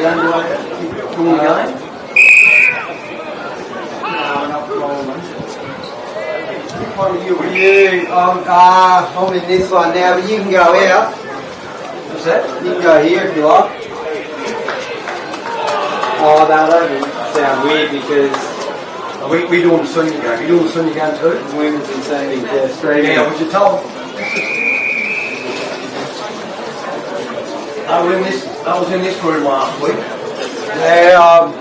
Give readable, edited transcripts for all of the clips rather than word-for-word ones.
You don't like it? You want to go? No, not rolling. I'm in this one now, but you can go out. What's that? You can go here if you like. Oh, that doesn't sound weird because we doing the senior game. You doing the senior game too? Women's and senior, yeah, straight out. What you told? I was in this room last week. Yeah,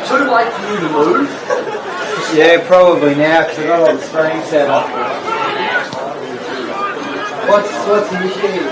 too late for you to move? Yeah, probably now because I've got all the screen set up. What's the issue here?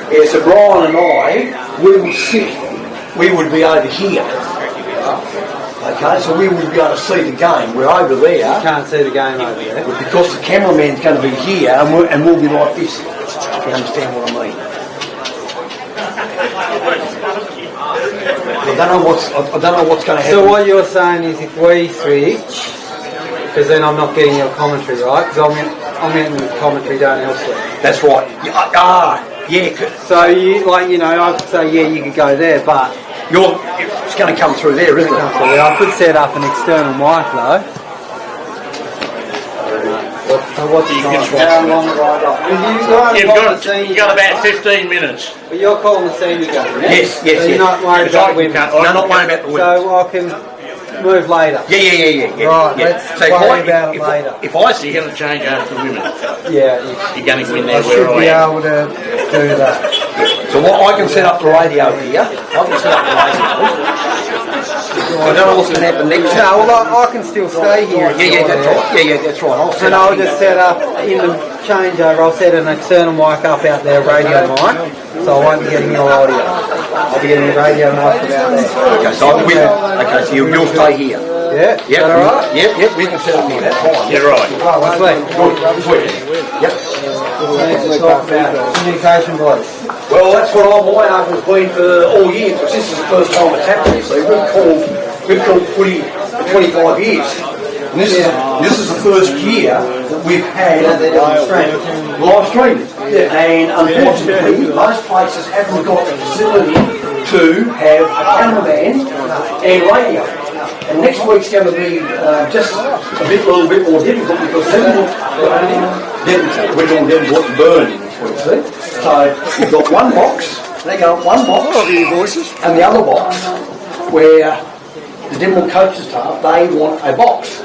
Yeah, so Brian and I, we would be over here. Okay, so we wouldn't be able to see the game. We're over there. You can't see the game over there. Because the cameraman's going to be here and we'll be like this. If you understand what I mean. I don't know what's going to happen. So what you're saying is if we switch, because then I'm not getting your commentary, right? Because I'm getting the commentary done elsewhere. That's right. Yeah. So I could say, yeah, you could go there, but it's going to come through there, isn't it? I could set up an external mic though. What's how long have I got? You've got about 15 minutes. But you're calling the senior game, yes? Yes, so you're not worried about the women. No, not worried about the women. So I can move later. Yeah. Right, let's worry about it later. If I see you're going to change after the women. Yeah. You're going to win there I should be able to do that. So I can set up the radio here. I can set up the radio. I don't know what's going to happen next. No, well, I can still stay here. Yeah, that's right. Yeah, that's right. I'll set And up I'll just set up in the changeover. I'll set an external mic up out there, radio mic, so I won't be getting your audio. I'll be getting a radio mic from out there. Okay, so you'll stay here. Yeah, is that all right? Yep, we can set up here. That's fine. You're right. Sweet. Yep. Let's talk about communication voice. Well, that's what my argument's been for all year, because this is the first time it's happening. So we've called footy for 25 years. And this is the first year that we've had live streaming. And unfortunately, most places haven't got the facility to have a cameraman and radio. And next week's going to be just a little bit more difficult, because we're doing Devonport and Burn next week, see? So we've got one box, they go one box, and the other box where the Devonport coaching staff, they want a box.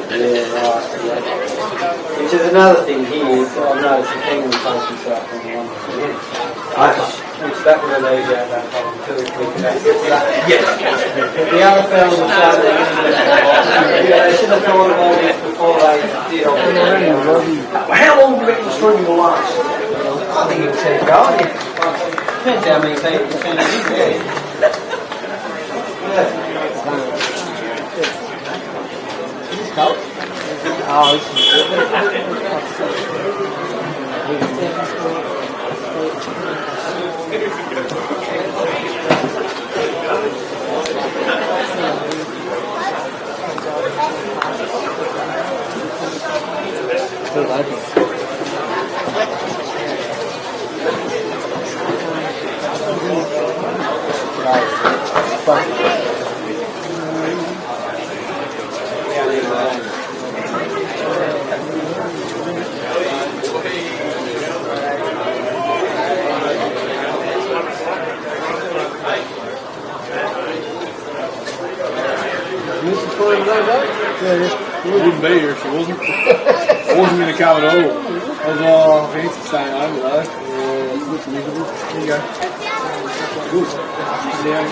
Yeah, right. Which is another thing here, I've noticed the Penguin coaching staff on the one. Which that would alleviate that problem too, if we could access that. Yes. The other fellas are saying they should have thought about this before they did all this. How long do you reckon the streaming will last? I think it'll keep going. Depends how many people tune in. Oh, this She wouldn't be here if she wasn't. I wasn't going to come at all. I was all fancy staying over though. Yeah, it looks miserable. There you go. Good. Down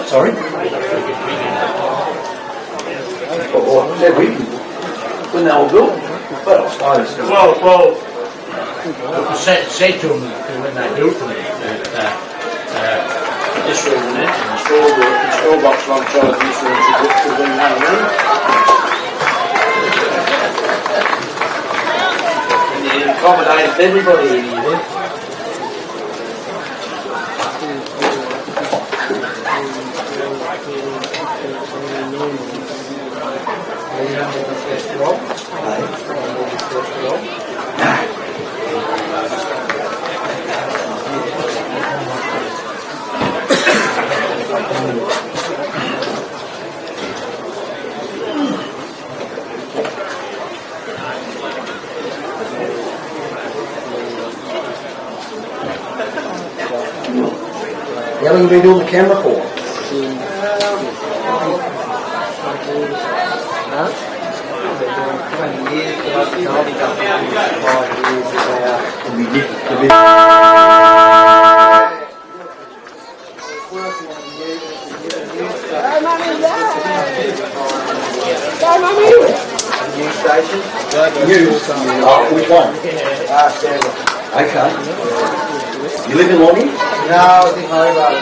Sorry? When they were built? Well, I suppose. Well, said to them when they built them that this room and that, and the store box alongside this room should be another room. And it accommodated everybody in here. How long have you been doing the camera for? Huh? 20 years, but I've been holding up 5 years about. It'll be different. New station? Which one? Okay. You live in Longy? No, I think Hobart.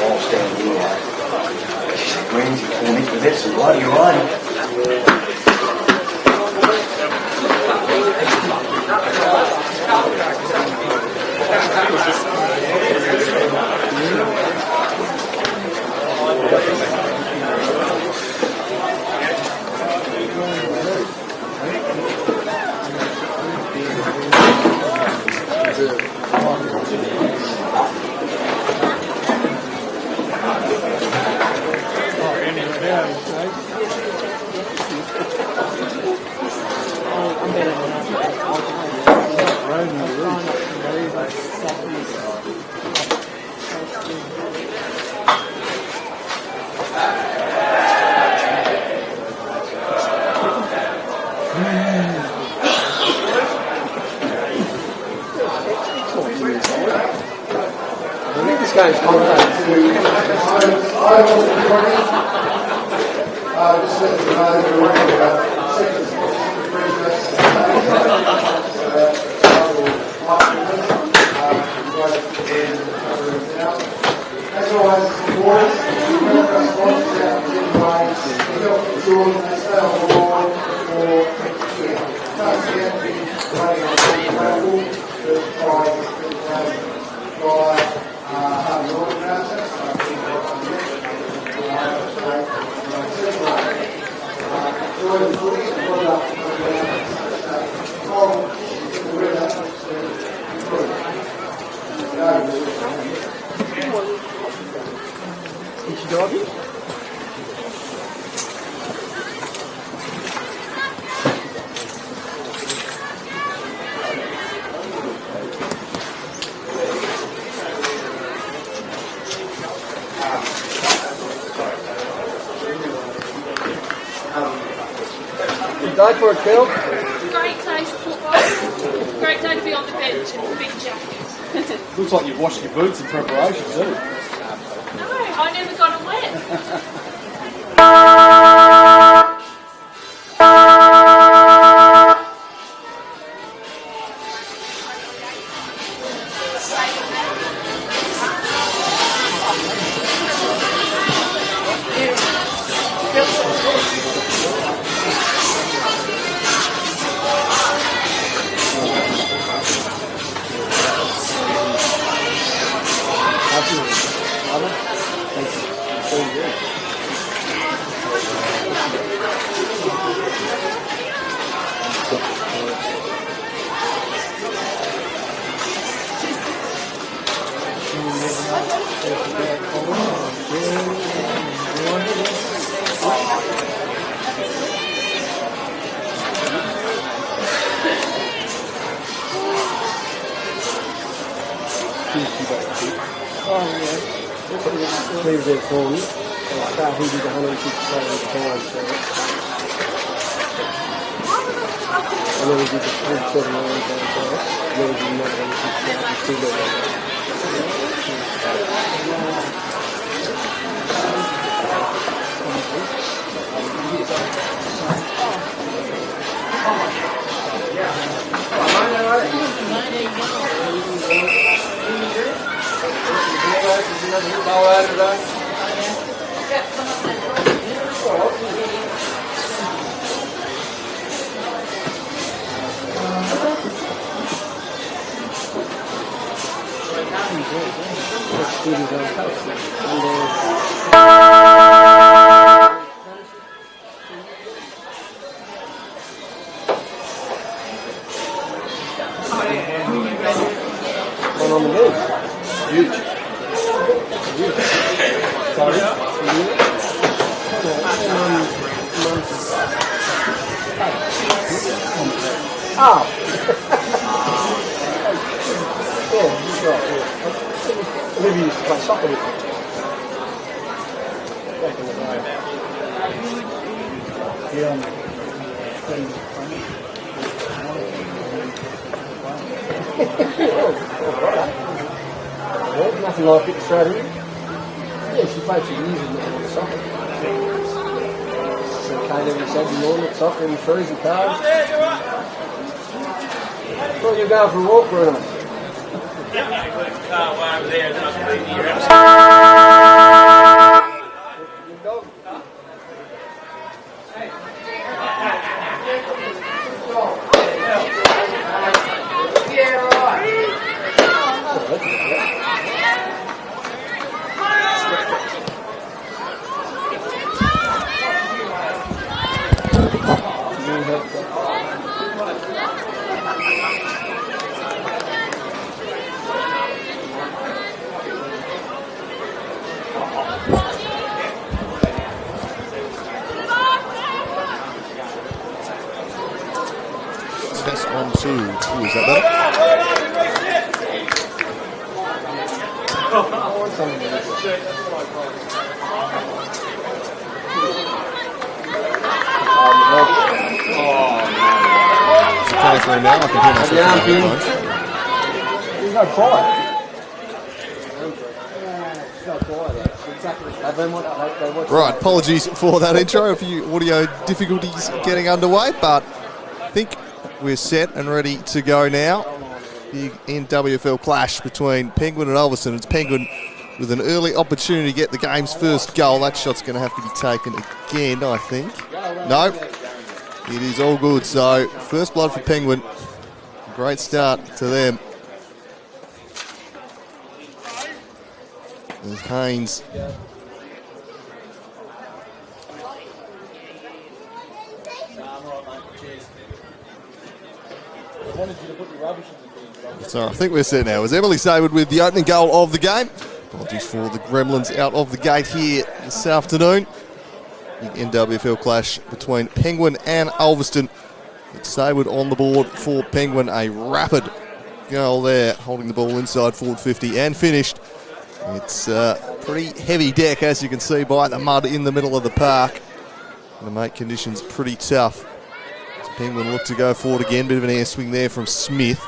I'll stand here. Ramsey for me, but that's all right, you're right. This game's Day for a kill. Great day for football. Great day to be on the bench in a big jacket. Looks like you've washed your boots in preparation too. No, I never got them wet. Leave it for me. Start who did 150,000 pounds. And then we did the 47 lines on the and then we did another 150,000. Maybe used to play soccer with me. Back in the day. Well, nothing like it straight away. Yeah, she played for years in soccer. KW said in the morning, soccer and freezing cold. Thought you were going for a walk, Bruno. Test on 2. Ooh, is that better? It's a play now. I can hear myself in the headphones. There's no quiet. There's no quiet. Right, apologies for that intro. A few audio difficulties getting underway, but I think we're set and ready to go now. Big NWFL clash between Penguin and Ulverstone. It's Penguin with an early opportunity to get the game's first goal. That shot's going to have to be taken again, I think. No, it is all good. So, first blood for Penguin. Great start to them. There's Haynes. So I think we're set now. As Emily Saywood with the opening goal of the game. Apologies for the Gremlins out of the gate here this afternoon. The NWFL clash between Penguin and Ulverstone. Saywood on the board for Penguin. A rapid goal there, holding the ball inside forward 50 and finished. It's a pretty heavy deck, as you can see by the mud in the middle of the park. Going to make conditions pretty tough. Penguin look to go forward again. Bit of an air swing there from Smith.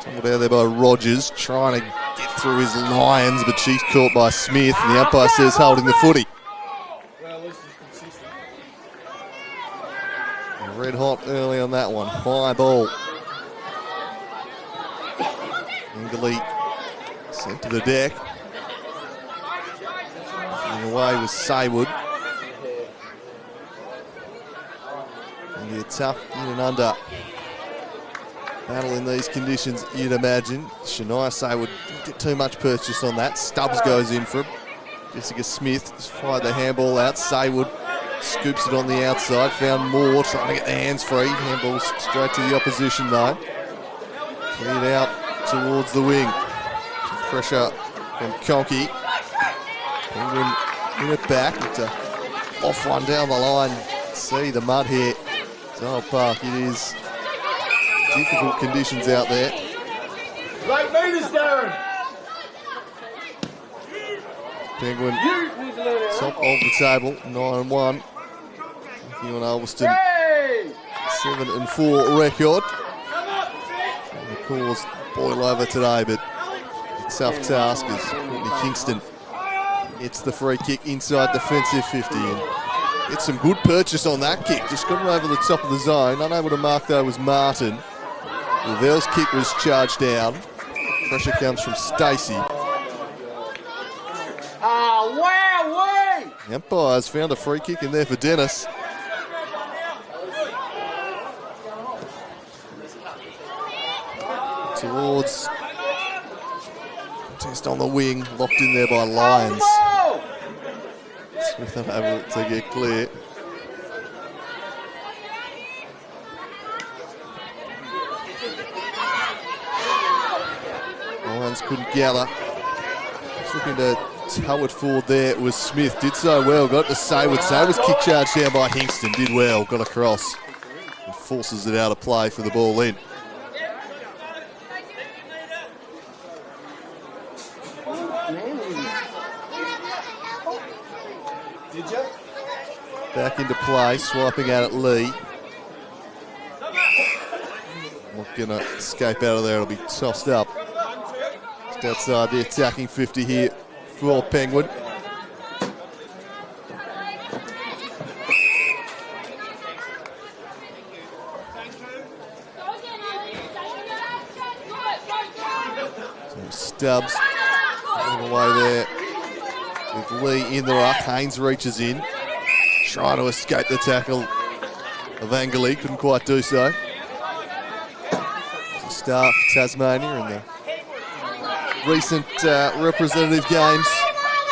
Tumbled out there by Rogers, trying to get through his Lions, but she's caught by Smith, and the umpire says holding the footy. Red hot early on that one. High ball. Ingley sent to the deck. And away was Saywood. Be a tough in and under battle in these conditions, you'd imagine. Shania Saywood didn't get too much purchase on that. Stubbs goes in for him. Jessica Smith has fired the handball out. Saywood scoops it on the outside. Found Moore trying to get the hands free. Handballs straight to the opposition though. Cleared out towards the wing. Some pressure from Conkey. Penguin in it back. It's a off one down the line. See the mud here. Oh, Park, it is difficult conditions out there. Right meters, Darren. Penguin top of the table, 9-1. Here on Ulverstone, 7-4 record. And of course, boil over today, but a tough task as Courtney Kingston hits the free kick inside defensive 50. And it's some good purchase on that kick. Just got it over the top of the zone. Unable to mark though was Martin. Lavell's kick was charged down. Pressure comes from Stacey. The umpires found a free kick in there for Dennis. Towards contest on the wing, locked in there by Lyons. Smith unable to get clear. Lyons couldn't gather. Just looking to tow it forward there. It was Smith. Did so well. Got to Saywood. Saywood's kick charged down by Hingston. Did well. Got across. And forces it out of play for the ball in. Back into play, swiping out at Lee. Not going to escape out of there, it'll be tossed up. Just outside the attacking 50 here for Penguin. Stubbs all the way there with Lee in the ruck. Haynes reaches in, trying to escape the tackle of Angali, couldn't quite do so. It's a start for Tasmania in the recent representative games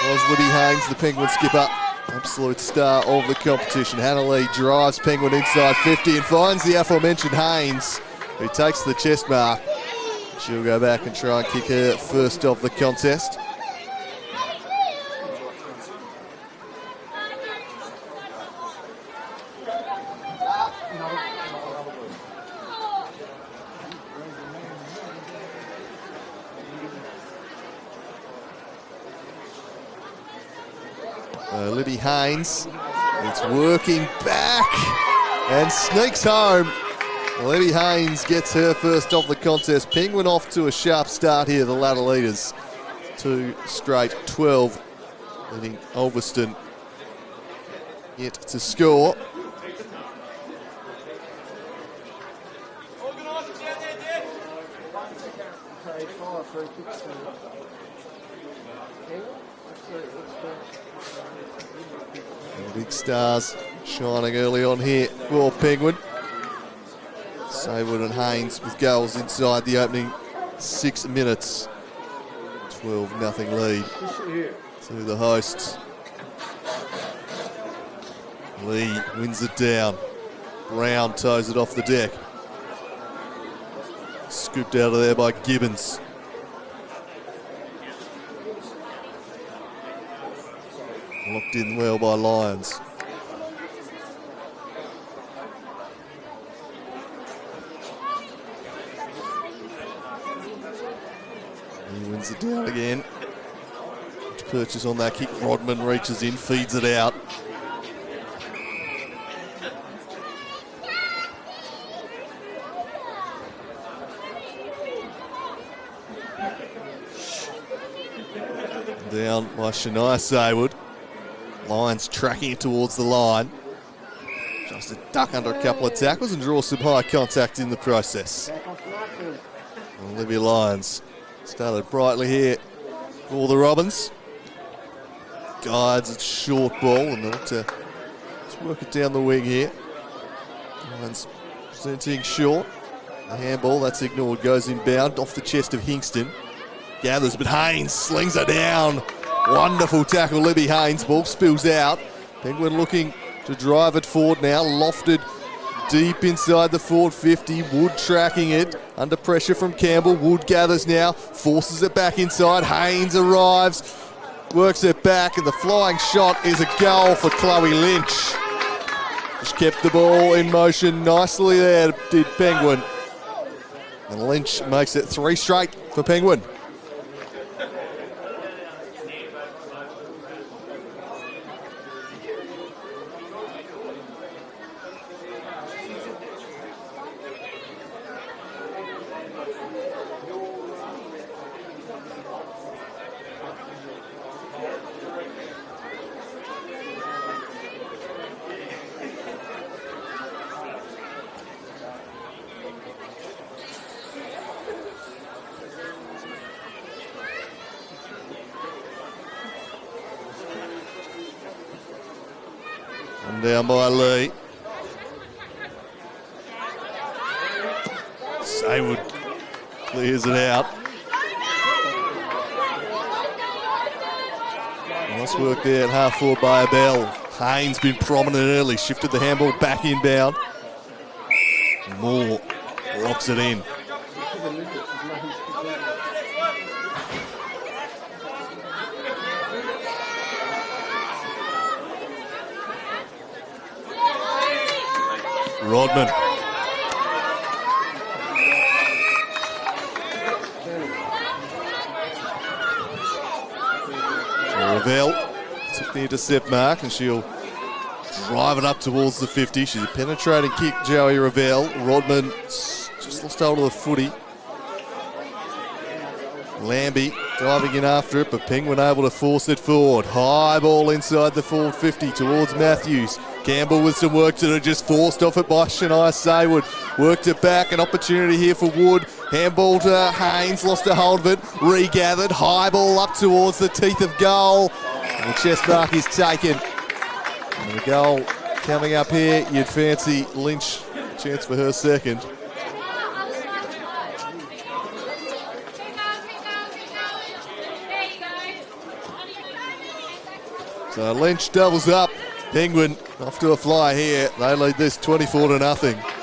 was Libby Haynes, the Penguin skipper, absolute star of the competition. Hannah Lee drives Penguin inside 50 and finds the aforementioned Haynes, who takes the chest mark. She'll go back and try and kick her first of the contest. Libby Haynes, it's working back and sneaks home. Libby Haynes gets her first of the contest. Penguin off to a sharp start here, the ladder leaders. 2 straight 12, leading Ulverstone yet to score. The big stars shining early on here for Penguin. Saywood and Haynes with goals inside the opening 6 minutes. 12-0 lead to the hosts. Lee wins it down. Brown toes it off the deck. Scooped out of there by Gibbons. Locked in well by Lyons. He wins it down again. Purchase on that kick. Rodman reaches in, feeds it out. Down by Shania Saywood. Lyons tracking it towards the line. Just a duck under a couple of tackles and draw some high contact in the process. Olivia Lyons started brightly here for the Robins. Guides its short ball and they'll look to work it down the wing here. Lyons presenting short. The handball, that's ignored, goes inbound off the chest of Hingston. Gathers, but Haynes slings it down. Wonderful tackle, Libby Haynes. Ball spills out. Penguin looking to drive it forward now. Lofted deep inside the forward 50. Wood tracking it. Under pressure from Campbell. Wood gathers now. Forces it back inside. Haynes arrives. Works it back. And the flying shot is a goal for Chloe Lynch. Just kept the ball in motion nicely there, did Penguin. And Lynch makes it 3 straight for Penguin. Down by Lee. Saywood clears it out. Nice work there at half forward by Abel. Haynes been prominent early, shifted the handball back inbound. Moore rocks it in. Rodman. Ravel took the intercept mark and she'll drive it up towards the 50. She's a penetrating kick, Joey Ravel. Rodman just lost hold of the footy. Lambie diving in after it, but Penguin able to force it forward. High ball inside the forward 50 towards Matthews. Campbell with some work to do, just forced off it by Shania Saywood. Worked it back, an opportunity here for Wood. Handball to Haynes, lost a hold of it, regathered, high ball up towards the teeth of goal. And the chest mark is taken. And the goal coming up here, you'd fancy Lynch, chance for her second. So Lynch doubles up. Penguin off to a fly here. They lead this 24-0.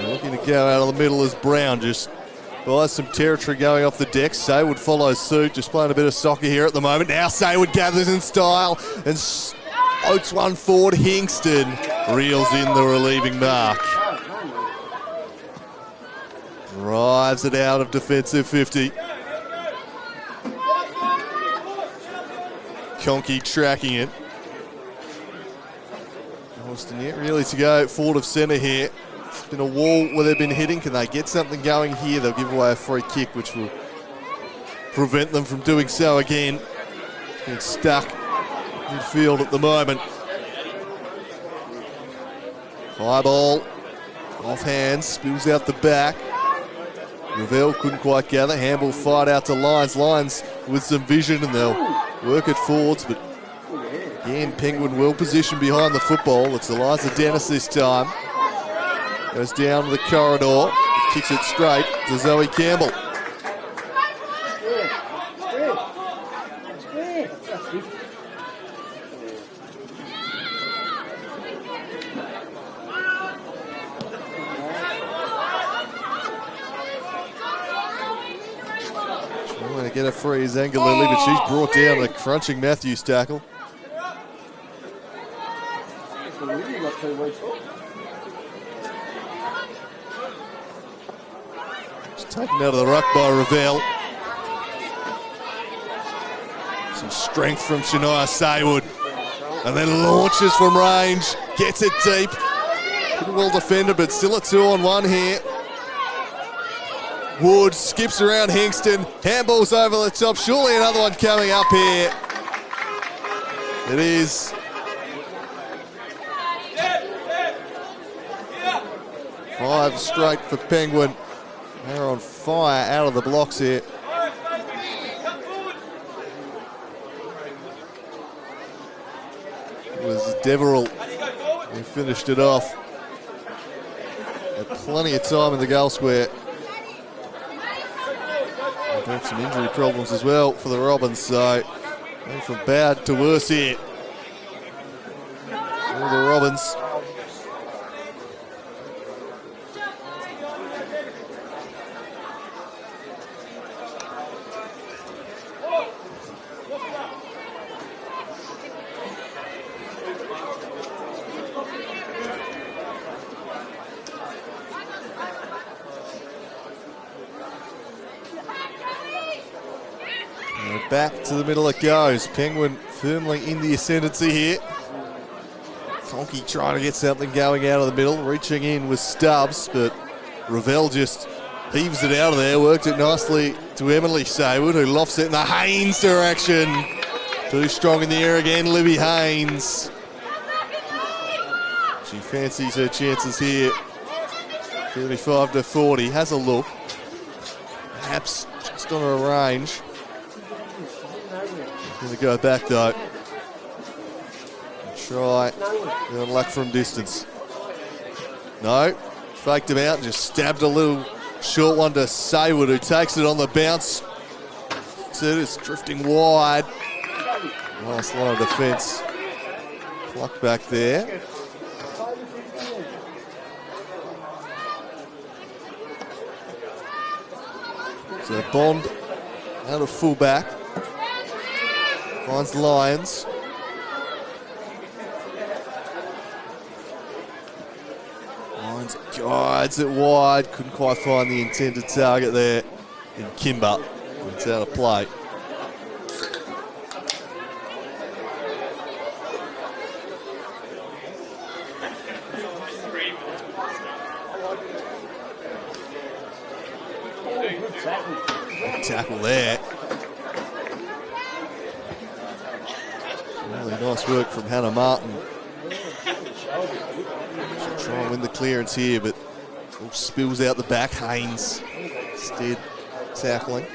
Looking to go out of the middle as Brown just buys some territory going off the deck. Saywood follows suit, just playing a bit of soccer here at the moment. Now Saywood gathers in style and floats one forward. Hingston reels in the relieving mark. Drives it out of defensive 50. Conkey tracking it. Austin yet really to go forward of centre here. It's been a wall where they've been hitting. Can they get something going here? They'll give away a free kick, which will prevent them from doing so again. Being stuck midfield at the moment. High ball, off hands, spills out the back. Ravel couldn't quite gather. Handball fired out to Lyons. Lyons with some vision, and they'll work it forwards, but again, Penguin well positioned behind the football. It's Eliza Dennis this time. Goes down to the corridor, kicks it straight to Zoe Campbell. Trying to get a free is Angalili, but she's brought down the crunching Matthews tackle. Taken out of the ruck by Ravel. Some strength from Shania Saywood. And then launches from range. Gets it deep. Pretty well defended, but still a 2-on-1 here. Wood skips around Hingston. Handball's over the top. Surely another one coming up here. It is. Five straight for Penguin. They're on fire out of the blocks here. It was Deverell who finished it off. Had plenty of time in the goal square. They've had some injury problems as well for the Robins, so going from bad to worse here. All the Robins. Back to the middle it goes. Penguin firmly in the ascendancy here. Conkey trying to get something going out of the middle. Reaching in with Stubbs, but Ravel just heaves it out of there. Worked it nicely to Emily Saywood, who lofts it in the Haynes direction. Too strong in the air again, Libby Haynes. She fancies her chances here. 35-40. Has a look. Perhaps just on her range. Going to go back though. Try the luck from distance. No, faked him out and just stabbed a little short one to Saywood, who takes it on the bounce. It's drifting wide. Nice line of defence. Plucked back there. So Bond out of full back. Finds Lyons. Hines guides it wide, couldn't quite find the intended target there. And Kimber, it's out of play. Tackle there. Really nice work from Hannah Martin. She'll try and win the clearance here, but all spills out the back. Haynes instead tackling.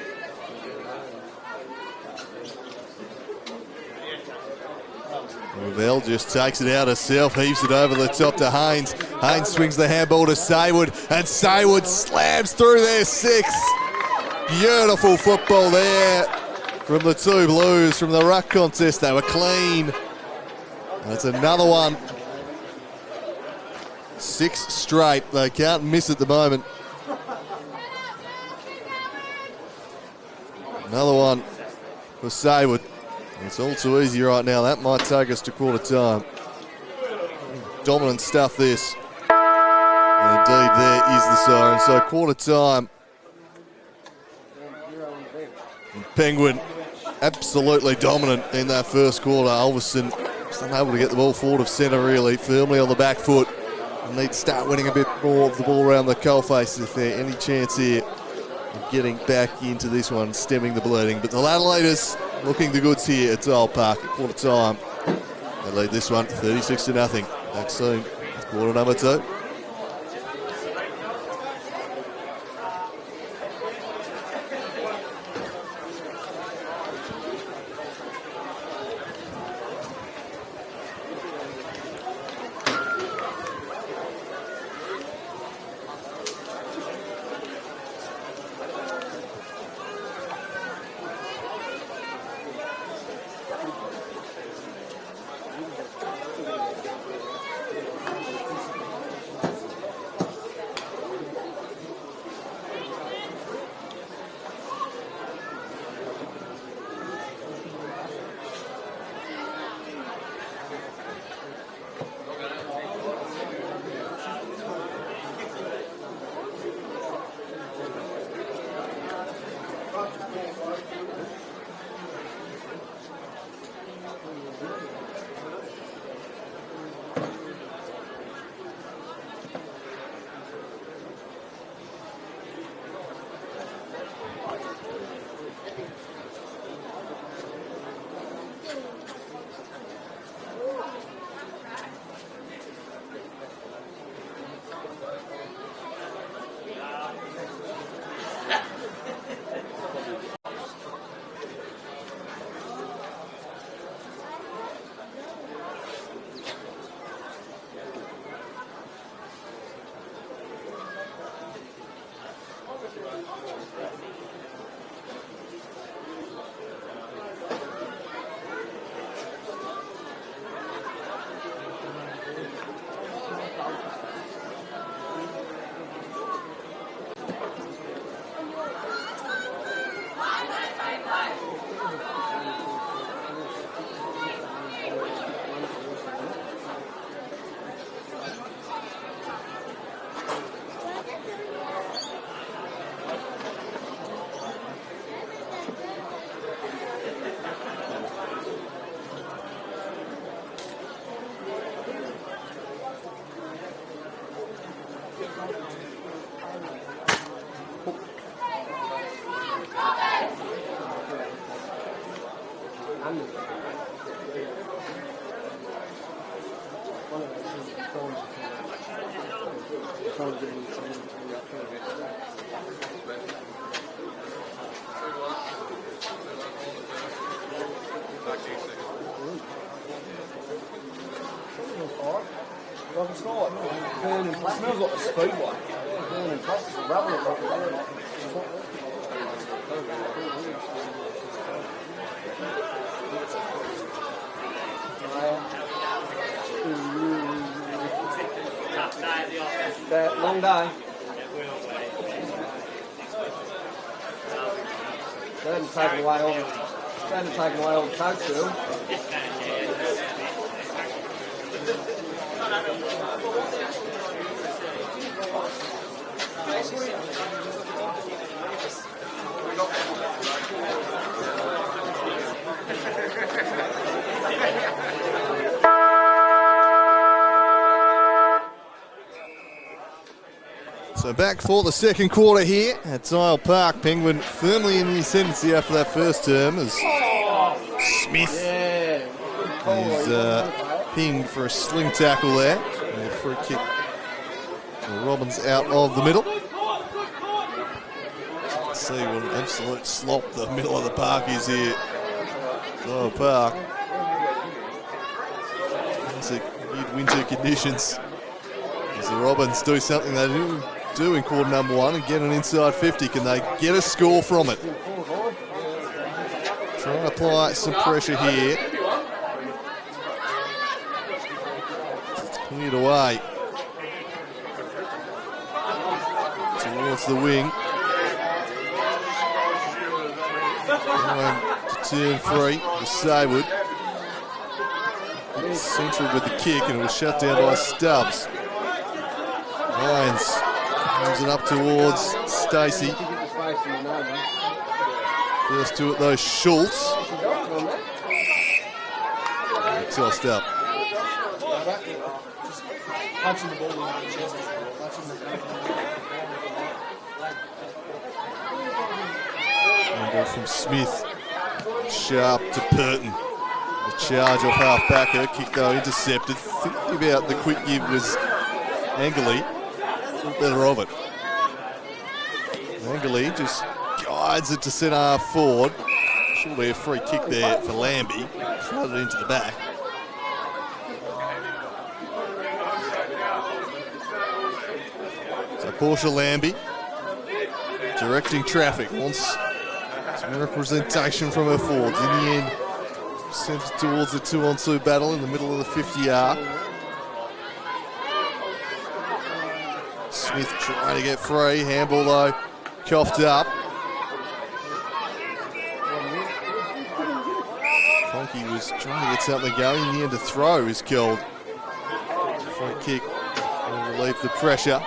Ravel just takes it out herself, heaves it over the top to Haynes. Haynes swings the handball to Saywood, and Saywood slams through their 6. Beautiful football there from the two Blues from the ruck contest. They were clean. That's another one. 6 straight. They can't miss at the moment. Another one for Saywood. It's all too easy right now. That might take us to quarter time. Dominant stuff this. And indeed there is the siren. So quarter time. Penguin absolutely dominant in that first quarter. Ulverstone just unable to get the ball forward of centre really, firmly on the back foot. And need to start winning a bit more of the ball around the coalface if there's any chance here of getting back into this one, stemming the bleeding. But the Adelaide's looking the goods here at Dole Park at quarter time. They lead this one 36-0. Back soon with quarter number 2. Smells like a speedway. Long day. They hadn't taken away all the coach still. So back for the second quarter here at Tile Park. Penguin firmly in the ascendancy after that first term as Smith is pinged for a sling tackle there. And a free kick. Robbins out of the middle. Let's see what an absolute slop the middle of the park is here. Tile Park. Classic mid-winter conditions. As the Robins do something they didn't do in quarter number one and get an inside 50. Can they get a score from it? Try and apply some pressure here. It's cleared away towards the wing. To turn free for Saywood. Central with the kick and it was shut down by Stubbs. Lyons moves it up towards Stacey. First two at those Schultz. Tossed up. And from Smith. Sharp to Purton. The charge off half-backer. Kick though intercepted. Thinking about the quick give was Angley. Better of it. Angley just guides it to centre half forward. Surely a free kick there for Lambie. Flooded into the back. So Portia Lambie directing traffic. Wants some representation from her forwards. In the end, sent it towards the 2-on-2 battle in the middle of the 50 arc. Smith trying to get free. Handball though, coughed up. Conky was trying to get something going. In the end, a throw is killed. Free kick will relieve the pressure.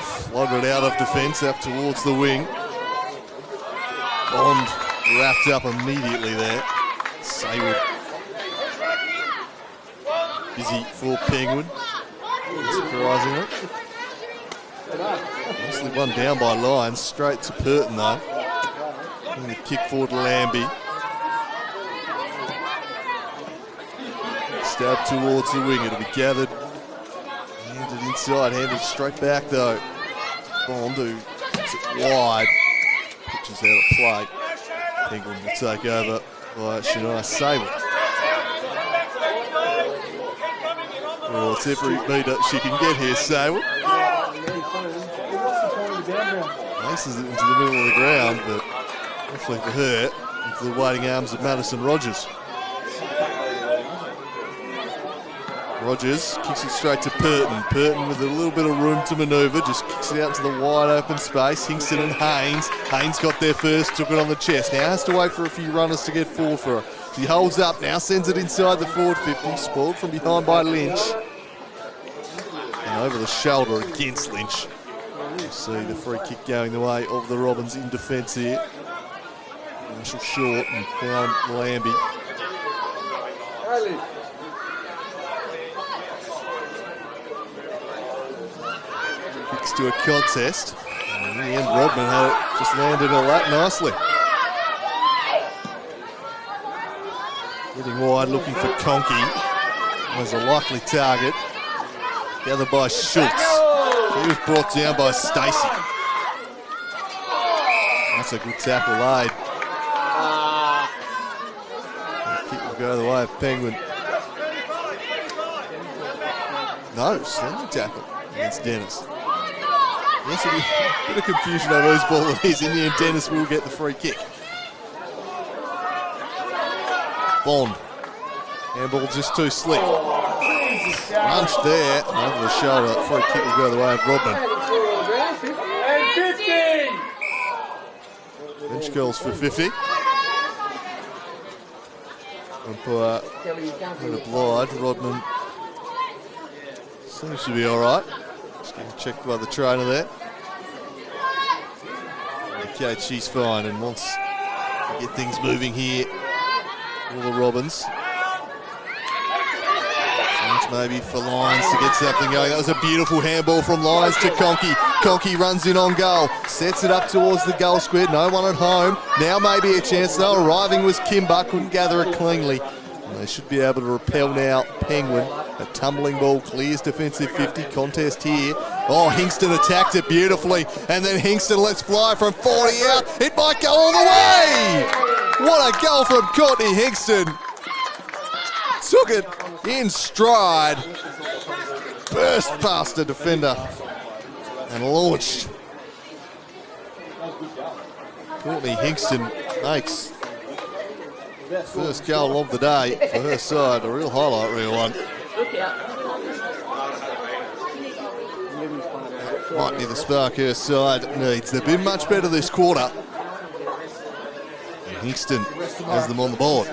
Flog it out of defence up towards the wing. Bond wrapped up immediately there. Saywood busy for Penguin. Surprisingly. Mostly one down by Lyons. Straight to Purton though. And the kick forward to Lambie. Stab towards the wing. It'll be gathered. Handed inside. Handed straight back though. Bond who puts it wide. Pitches out of play. Penguin will take over by Shania Saywood. Well, it's every metre she can get here, Saywood. Laces it into the middle of the ground, but hopefully for her, into the waiting arms of Madison Rogers. Rogers kicks it straight to Purton. Purton with a little bit of room to manoeuvre, just kicks it out into the wide open space. Hingston and Haynes. Haynes got there first, took it on the chest. Now has to wait for a few runners to get forward for her. She holds up now, sends it inside the forward 50, spoiled from behind by Lynch. And over the shoulder against Lynch. You see the free kick going the way of the Robins in defence here. Marshall short and found Lambie. Kicks to a contest. And in the end, Rodman had it, just landed all that nicely. Getting wide, looking for Conkey. Was a likely target. Gathered by Schultz. He was brought down by Stacey. That's a good tackle laid. The kick will go the way of Penguin. No, slinging tackle against Dennis. Yes, a bit of confusion over whose ball it is. In the end, Dennis will get the free kick. Bond. Handball just too slick. Punched there. Over the shoulder. Free kick will go the way of Rodman. Bench girls for 50. Umpire obliged. Rodman seems to be alright. Just getting checked by the trainer there. Indicates she's fine and wants to get things moving here. All the Robins. So it's maybe for Lyons to get something going. That was a beautiful handball from Lyons to Conkey. Conkey runs in on goal, sets it up towards the goal square. No one at home. Now maybe a chance though. Arriving was Kimber, couldn't gather it cleanly. And they should be able to repel now Penguin. A tumbling ball clears defensive 50 contest here. Oh, Hingston attacked it beautifully. And then Hingston lets fly from 40 out. It might go all the way. What a goal from Courtney Hingston. Took it in stride. Burst past a defender. And launched. Courtney Hingston makes first goal of the day for her side. A real highlight reel one. Might be the spark her side needs. They've been much better this quarter. And Hingston has them on the board.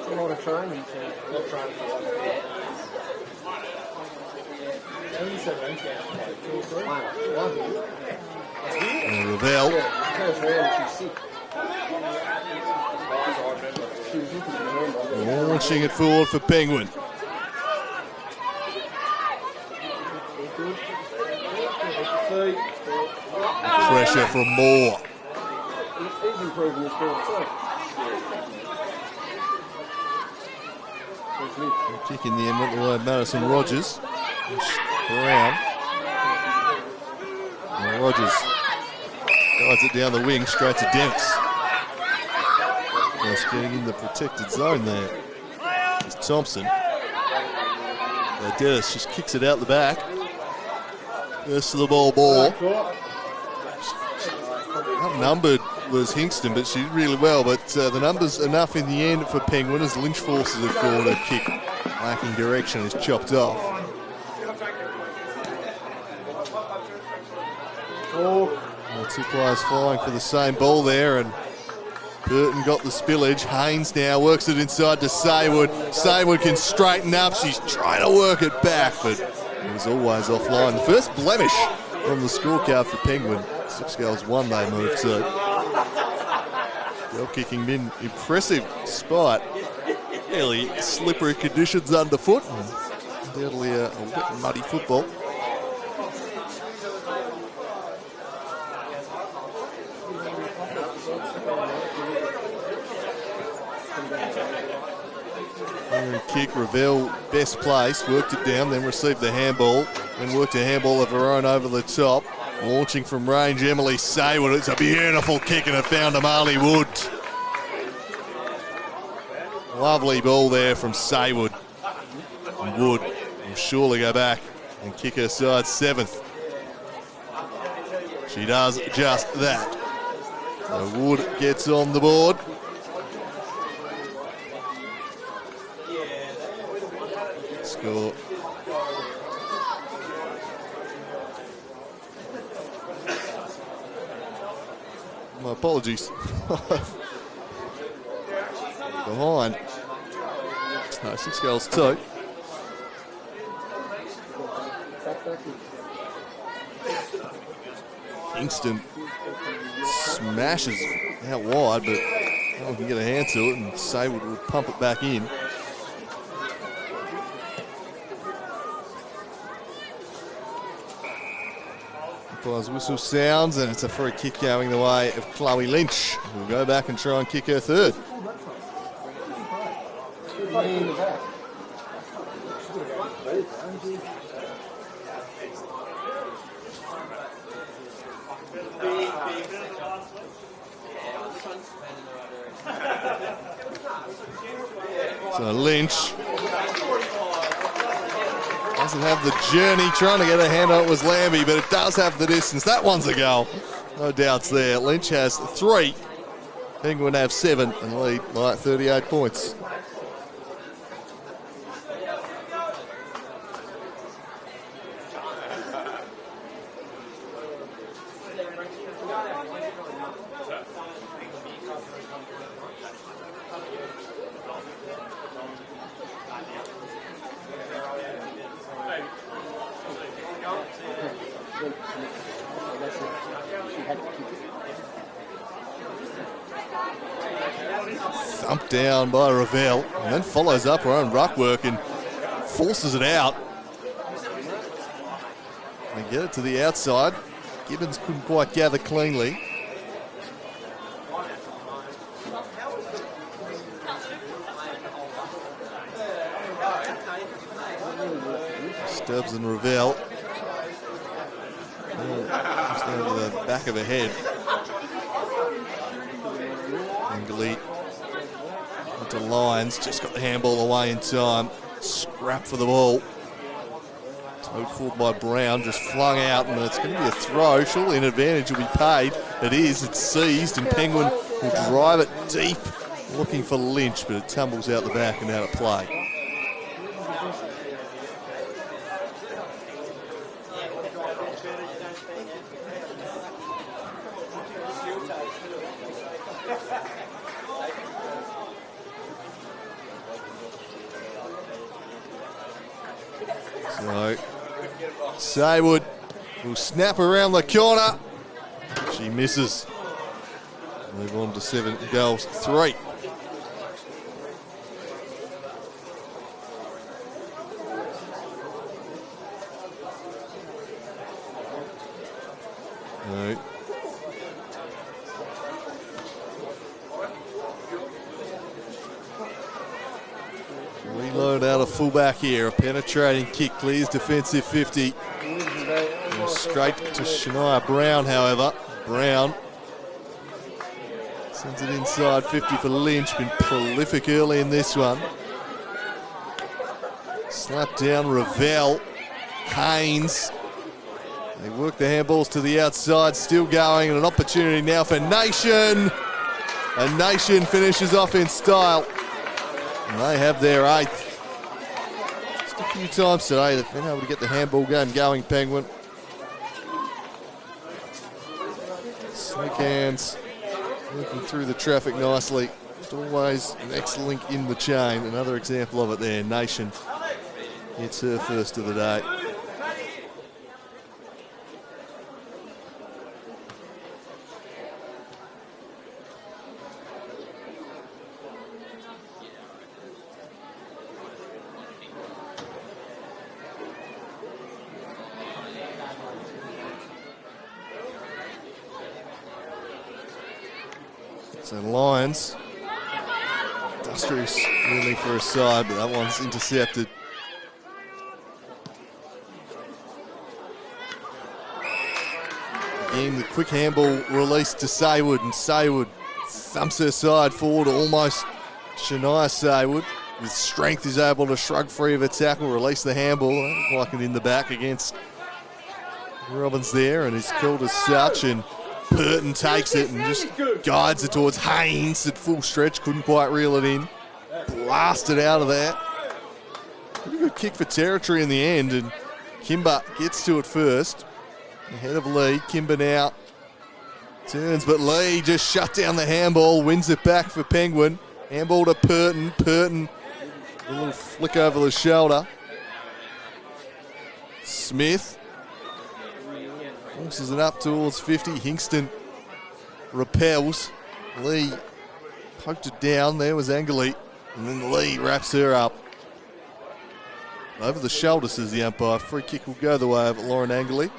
It's a lot of training. And Ravel launching it forward for Penguin. Pressure from Moore. He's improving his form too. Kick in the end went the way of Madison Rogers. Brown. And Rogers guides it down the wing straight to Dennis. Just getting in the protected zone there. It's Thompson. Dennis just kicks it out the back. First to the ball. Outnumbered was Hingston, but she did really well. But the numbers enough in the end for Penguin as Lynch forces it forward. A kick lacking direction is chopped off. Two players flying for the same ball there, and Burton got the spillage. Haynes now works it inside to Saywood. Saywood can straighten up. She's trying to work it back, but it was always offline. The first blemish on the scorecard for Penguin. 6 goals, 1 they moved to. Goal kicking been impressive despite fairly slippery conditions underfoot. And deadly a wet and muddy football. Kick, Ravel best placed, worked it down, then received the handball, then worked a handball of her own over the top. Launching from range, Emily Saywood. It's a beautiful kick and it found Amali Wood. Lovely ball there from Saywood. And Wood will surely go back and kick her side 7th. She does just that. So Wood gets on the board. Score. My apologies. Behind. No, 6 goals, 2. Kingston smashes out wide, but no one can get a hand to it, and Saywood will pump it back in. Umpire's whistle sounds, and it's a free kick going the way of Chloe Lynch, who will go back and try and kick her 3rd. So Lynch doesn't have the journey, trying to get a hand on it was Lambie, but it does have the distance. That one's a goal. No doubts there. Lynch has 3. Penguin have 7 and lead by 38 points. Thumped down by Ravel, and then follows up her own ruck work and forces it out. They get it to the outside. Gibbons couldn't quite gather cleanly. Stubbs and Ravel. Just over the back of her head. Angelit into Lyons, just got the handball away in time. Scrap for the ball. Towed forward by Brown, just flung out, and it's going to be a throw. Surely an advantage will be paid. It is, it's seized, and Penguin will drive it deep, looking for Lynch, but it tumbles out the back and out of play. So, Saywood will snap around the corner. She misses. Move on to 7 goals, 3. No. Reload out of fullback here. A penetrating kick clears defensive 50. Straight to Shania Brown, however. Brown sends it inside 50 for Lynch. Been prolific early in this one. Slap down Ravel. Haynes. They work the handballs to the outside. Still going, and an opportunity now for Nation. And Nation finishes off in style. And they have their 8th. Just a few times today they've been able to get the handball game going, Penguin. Slick hands, working through the traffic nicely. Just always an excellent link in the chain. Another example of it there. Nation hits her first of the day. So Lyons, industrious really for a side, but that one's intercepted. Again, the quick handball release to Saywood, and Saywood thumps her side forward, almost Shania Saywood. With strength, is able to shrug free of a tackle, release the handball, like it in the back against Robbins there, and he's called as such, and Burton takes it and just guides it towards Haynes at full stretch. Couldn't quite reel it in. Blasted out of there. Pretty good kick for territory in the end, and Kimber gets to it first. Ahead of Lee. Kimber now turns, but Lee just shut down the handball. Wins it back for Penguin. Handball to Burton. Burton, a little flick over the shoulder. Smith forces it up towards 50. Hingston repels. Lee poked it down. There was Angelit. And then Lee wraps her up. Over the shoulder, says the umpire. Free kick will go the way of Lauren Angelit.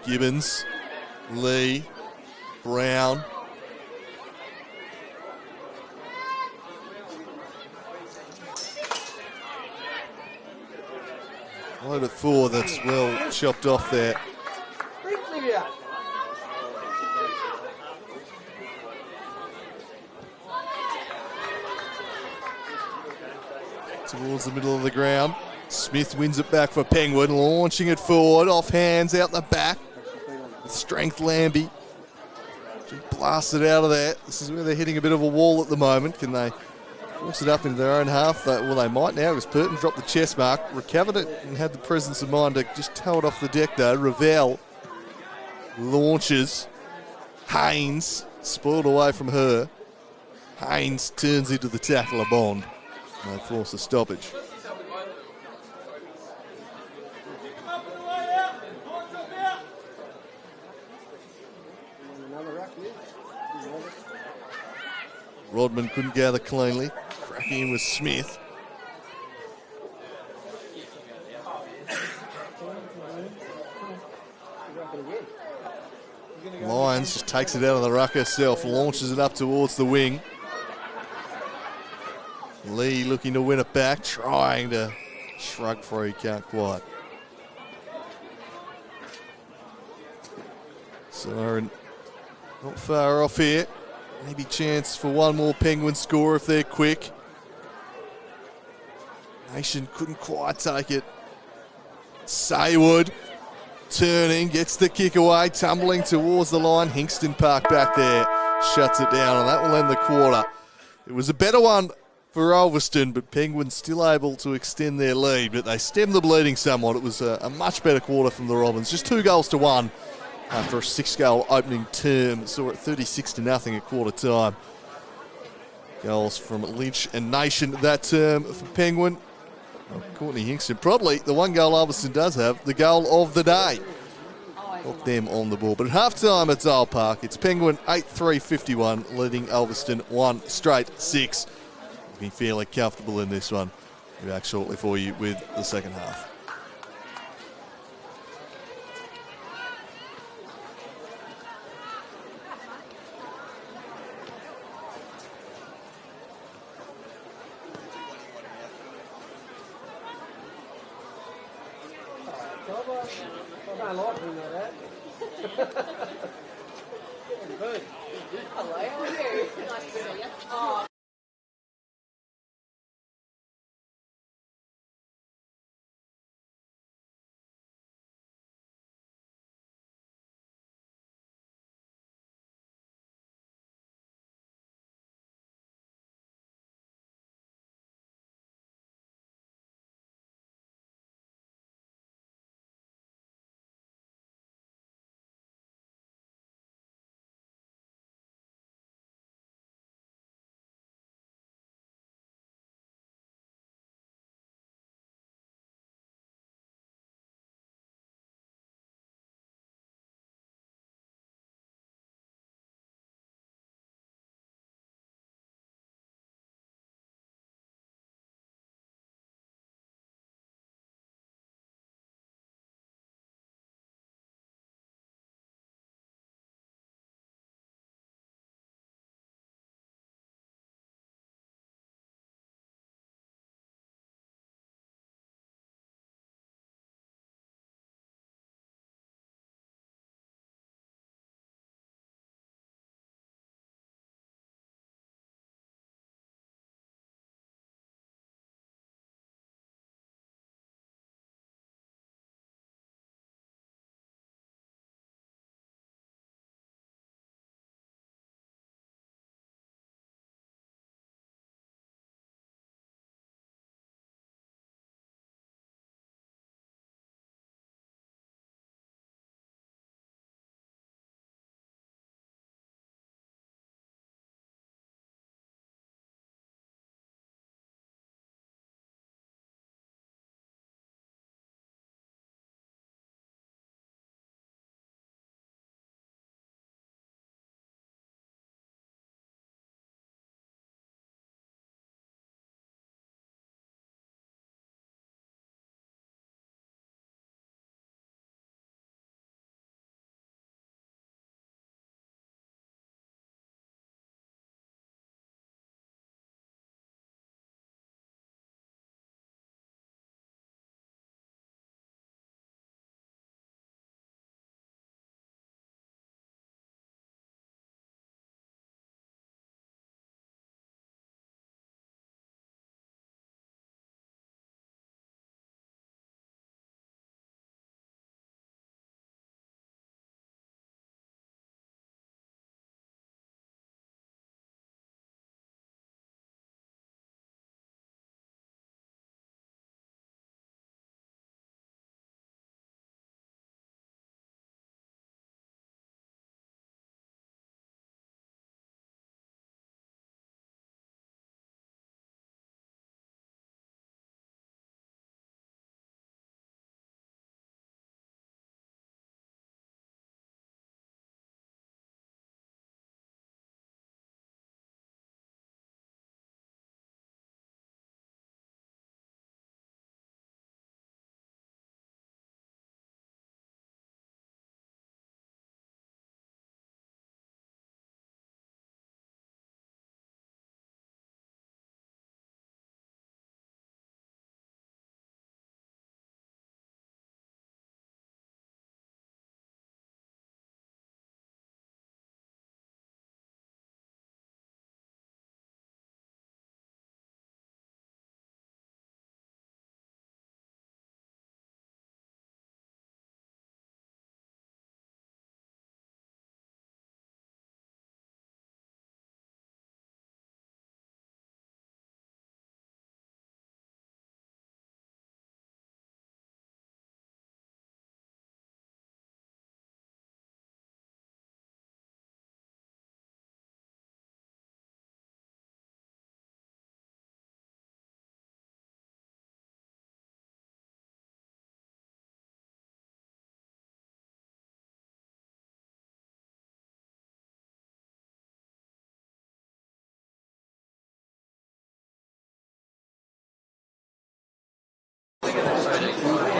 Gibbons, Lee, Brown. Load at 4, that's well chopped off there. Towards the middle of the ground. Smith wins it back for Penguin, launching it forward, off hands, out the back. With strength, Lambie. Just blast it out of there. This is where they're hitting a bit of a wall at the moment. Can they force it up into their own half? Well, they might now, because Burton dropped the chest mark, recovered it, and had the presence of mind to just tow it off the deck, though. Ravel launches. Haynes spoiled away from her. Haynes turns into the tackler Bond. They force a stoppage. Rodman couldn't gather cleanly. Cracking in with Smith. Lyons just takes it out of the ruck herself, launches it up towards the wing. Lee looking to win it back, trying to shrug free, can't quite. Siren not far off here. Maybe chance for one more Penguin score if they're quick. Nation couldn't quite take it. Saywood turning, gets the kick away, tumbling towards the line. Hingston Park back there, shuts it down, and that will end the quarter. It was a better one for Ulverstone, but Penguins still able to extend their lead, but they stemmed the bleeding somewhat. It was a much better quarter from the Robins. Just 2-1 after a 6-goal opening term. Saw it 36-0 at quarter time. Goals from Lynch and Nation that term for Penguin. Well, Courtney Hingston, probably the one goal Ulverstone does have, the goal of the day. Got them on the ball. But at half-time at Zyle Park, it's Penguin 8-3-51, leading Ulverstone 1 straight 6. Looking fairly comfortable in this one. We'll be back shortly for you with the second half. I don't like doing that. Hello, how are you? Nice to see you. Oh.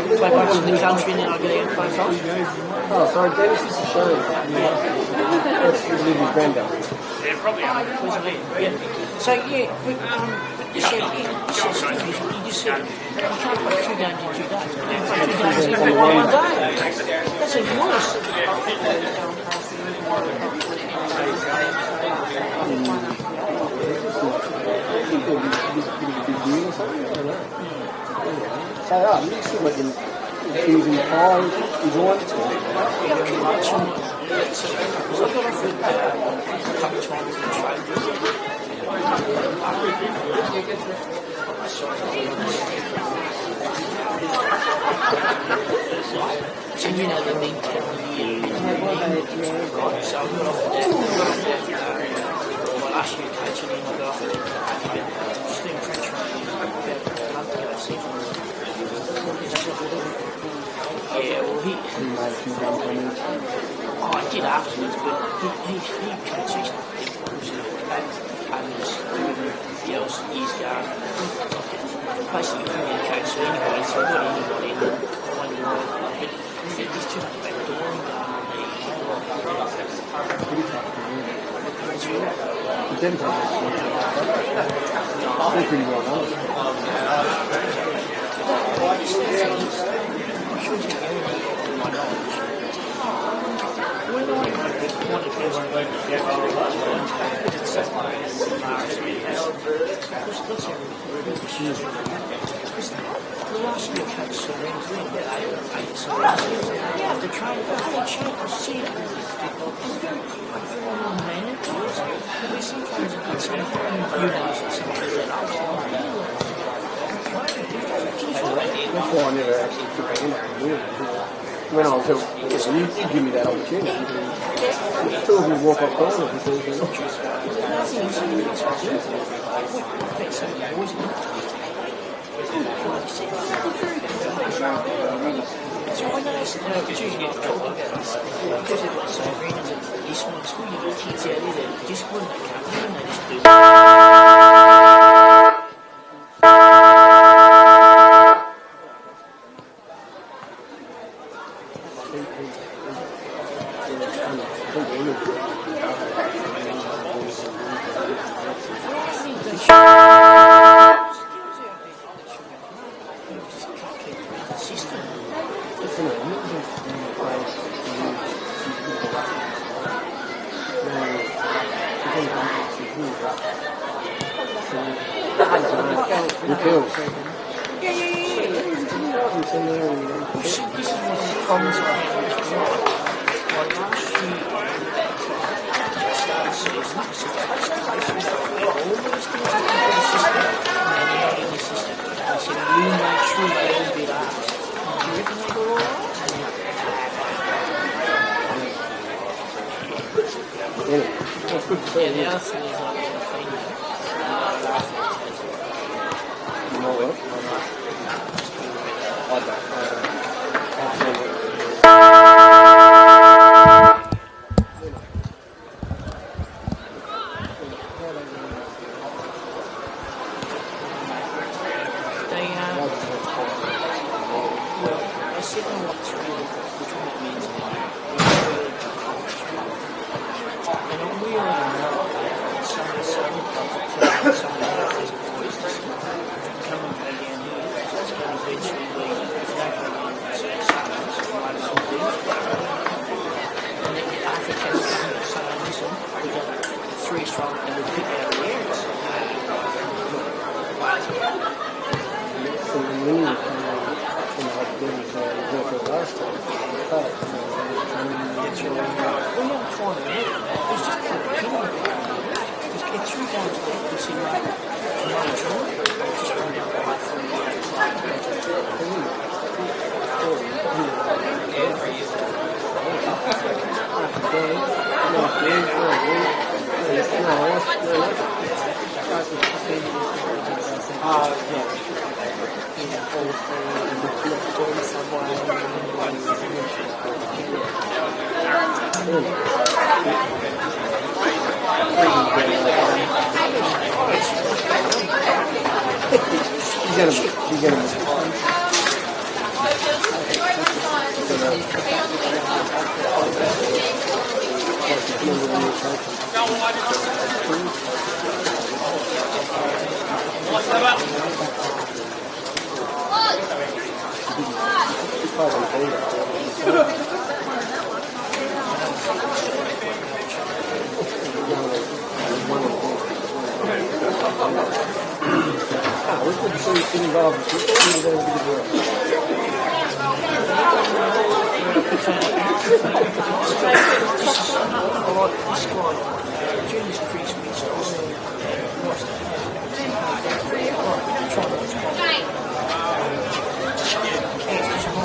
play much in the country and then I get out and play golf. Oh, sorry, Dennis, it's a shame. That's Livy's granddad. Yeah. So yeah, you said you said you can't play 2 games in 2 days. You can play 2 games in one day. That's even worse. So, you still let him choose him high if he wants to. So you know they've been 10 years. So I've got off last year coaching him, I got off Steve French about a month ago, season. Yeah, well he made a few runs on him. Oh, I did afterwards, but he coached everybody else years ago. Basically, he really coached anybody, so I got anybody in there. I wonder why. But there's too much backdooring going on there. It's real. The Democrats they're pretty well known. I'm sure he's going to go my knowledge. When I wanted to the last year coach surrenders, we had 8 surrenders. After training, I checked to see it. I'm very managers. But sometimes it gets me, you guys are some of that That's why I never actually took it in. When I was helping, you give me that opportunity. Two of you walk up corners and say, so when they said, no, because you get told about this, because they've got so many in this one school, you get kids out of there, just when they come in, they just do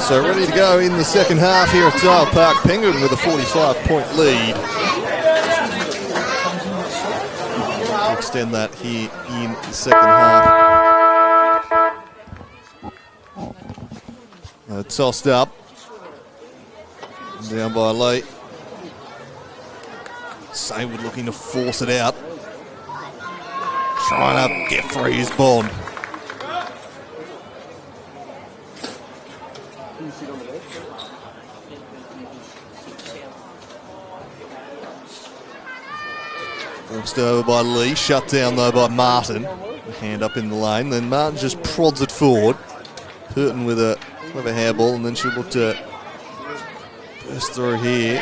So ready to go in the second half here at Tile Park. Penguin with a 45-point lead. To extend that here in the second half. Tossed up. Down by Lee. Saywood looking to force it out. Trying to get free his Bond. Forced over by Lee, shut down though by Martin. Hand up in the lane, then Martin just prods it forward. Purton with a clever hairball, and then she'll look to burst through here.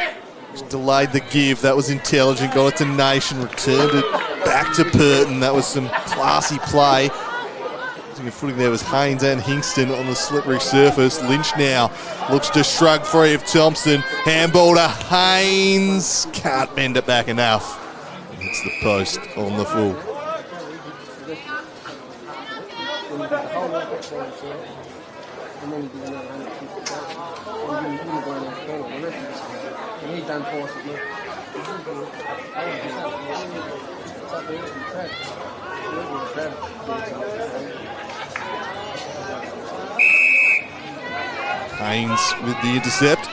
She delayed the give, that was intelligent, got it to Nation, returned it back to Purton. That was some classy play. A footing there was Haynes and Hingston on the slippery surface. Lynch now looks to shrug free of Thompson. Handball to Haynes. Can't bend it back enough. Hits the post on the full. Haynes with the intercept.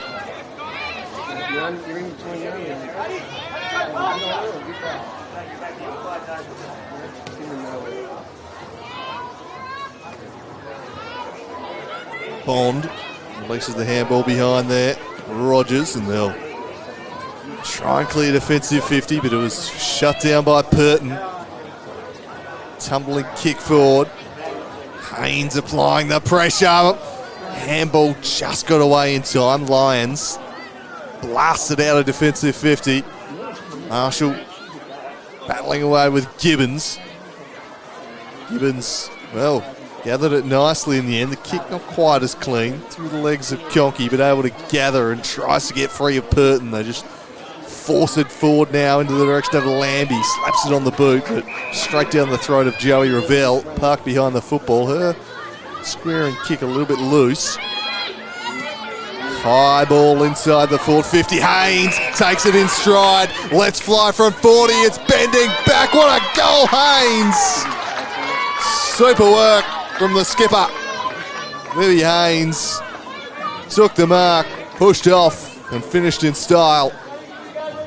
Bond releases the handball behind there. Rogers, and they'll try and clear defensive 50, but it was shut down by Purton. Tumbling kick forward. Haynes applying the pressure. Handball just got away in time. Lions blasted out of defensive 50. Marshall battling away with Gibbons. Gibbons, well, gathered it nicely in the end. The kick not quite as clean through the legs of Conkey, but able to gather and tries to get free of Purton. They just force it forward now into the direction of Lambie. Slaps it on the boot, but straight down the throat of Joey Revell. Parked behind the football. Her square and kick a little bit loose. High ball inside the forward 50. Haynes takes it in stride. Let's fly from 40. It's bending back. What a goal, Haynes! Super work from the skipper. Libby Haynes took the mark, pushed off, and finished in style.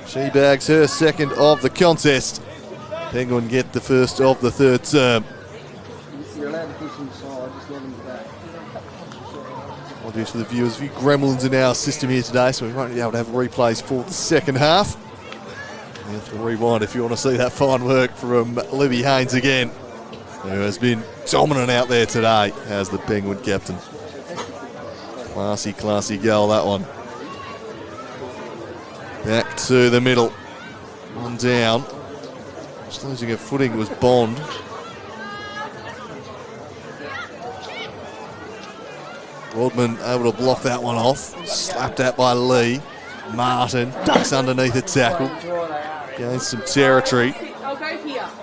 She bags her second of the contest. Penguin get the first of the third term. You're allowed to push inside, just let him back. Apologies for the viewers. A few gremlins in our system here today, so we won't be able to have replays for the second half. You have to rewind if you want to see that fine work from Libby Haynes again, who has been dominant out there today as the Penguin captain. Classy, classy goal, that one. Back to the middle. One down. Just losing her footing was Bond. Rodman able to block that one off. Slapped out by Lee. Martin ducks underneath the tackle. Gains some territory.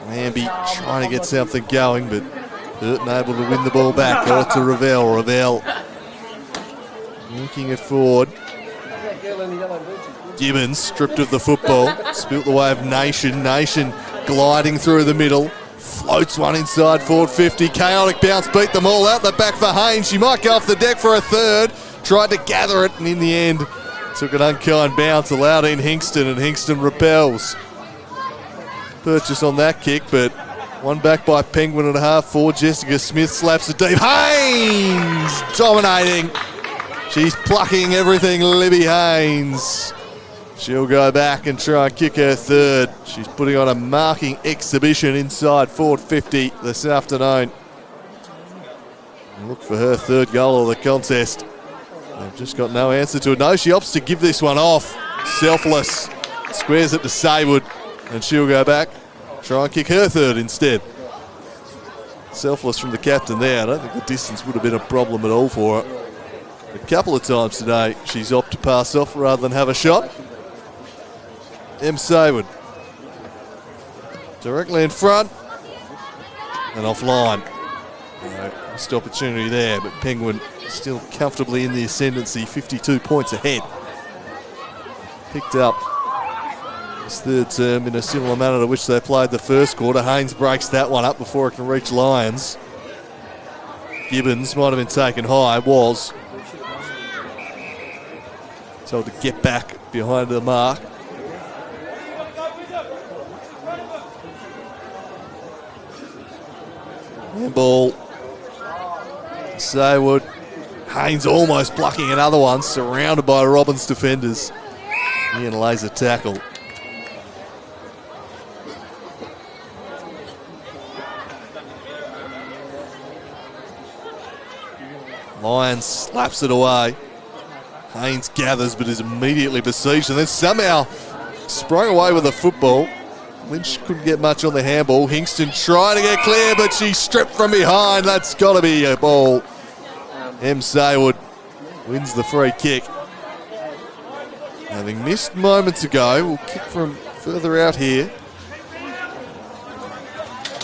Lambie trying to get something going, but Burton able to win the ball back. Got it to Revell. Revell working it forward. Gibbons stripped of the football. Spilt the way of Nation. Nation gliding through the middle. Floats one inside forward 50. Chaotic bounce, beat them all out the back for Haynes. She might go off the deck for a third. Tried to gather it, and in the end took an unkind bounce, allowed in Hingston, and Hingston repels. Purchase on that kick, but one back by Penguin and a half forward. Jessica Smith slaps it deep. Haynes dominating. She's plucking everything, Libby Haynes. She'll go back and try and kick her third. She's putting on a marking exhibition inside forward 50 this afternoon. And look for her third goal of the contest. They've just got no answer to it. No, she opts to give this one off. Selfless. Squares it to Saywood, and she'll go back. Try and kick her third instead. Selfless from the captain there. I don't think the distance would have been a problem at all for her. A couple of times today, she's opted to pass off rather than have a shot. Saywood. Directly in front. And offline. Missed opportunity there, but Penguin still comfortably in the ascendancy, 52 points ahead. Picked up his third term in a similar manner to which they played the first quarter. Haynes breaks that one up before it can reach Lyons. Gibbons might have been taken high, was. Told to get back behind the mark. Handball. Saywood. Haynes almost blocking another one, surrounded by Robbins defenders. Ian lays a tackle. Lyons slaps it away. Haynes gathers but is immediately besieged and then somehow sprung away with the football. Lynch couldn't get much on the handball. Hingston trying to get clear, but she's stripped from behind. That's got to be a ball. Saywood wins the free kick. Having missed moments ago, will kick from further out here.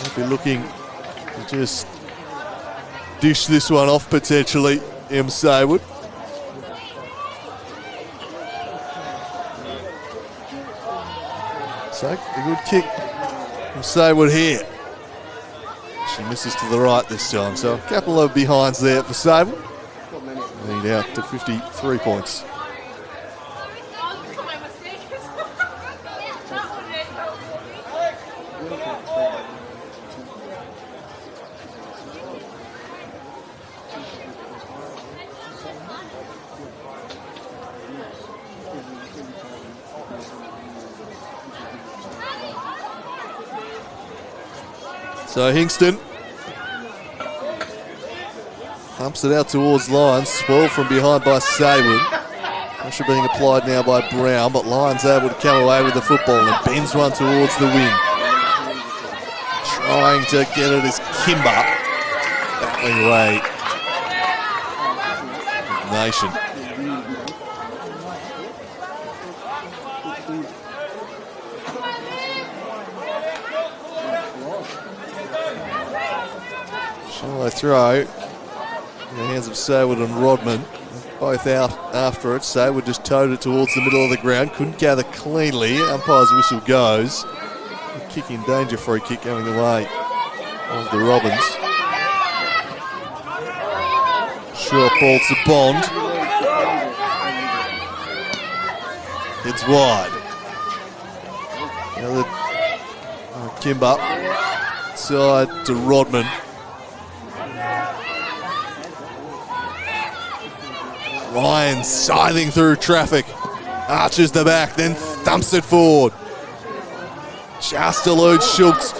Might be looking to just dish this one off potentially, Saywood. So a good kick from Saywood here. She misses to the right this time, so a couple of behinds there for Saywood. Lead out to 53 points. So Hingston thumps it out towards Lyons, spoiled from behind by Saywood. Pressure being applied now by Brown, but Lyons able to come away with the football and bends one towards the wing. Trying to get it as Kimber battling away. Nation. Shallow throw in the hands of Saywood and Rodman. Both out after it. Saywood just towed it towards the middle of the ground. Couldn't gather cleanly. Umpire's whistle goes. A kick in danger, free kick going the way of the Robins. Short ball to Bond. Heads wide. Now Kimber. Side to Rodman. Lyons scything through traffic. Arches the back, then thumps it forward. Just eludes Schultz.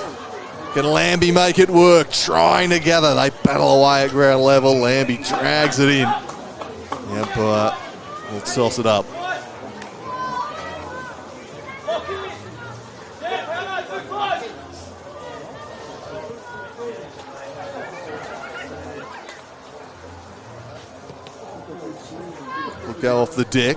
Can Lambie make it work? Trying together. They battle away at ground level. Lambie drags it in. The umpire will toss it up. Will go off the deck.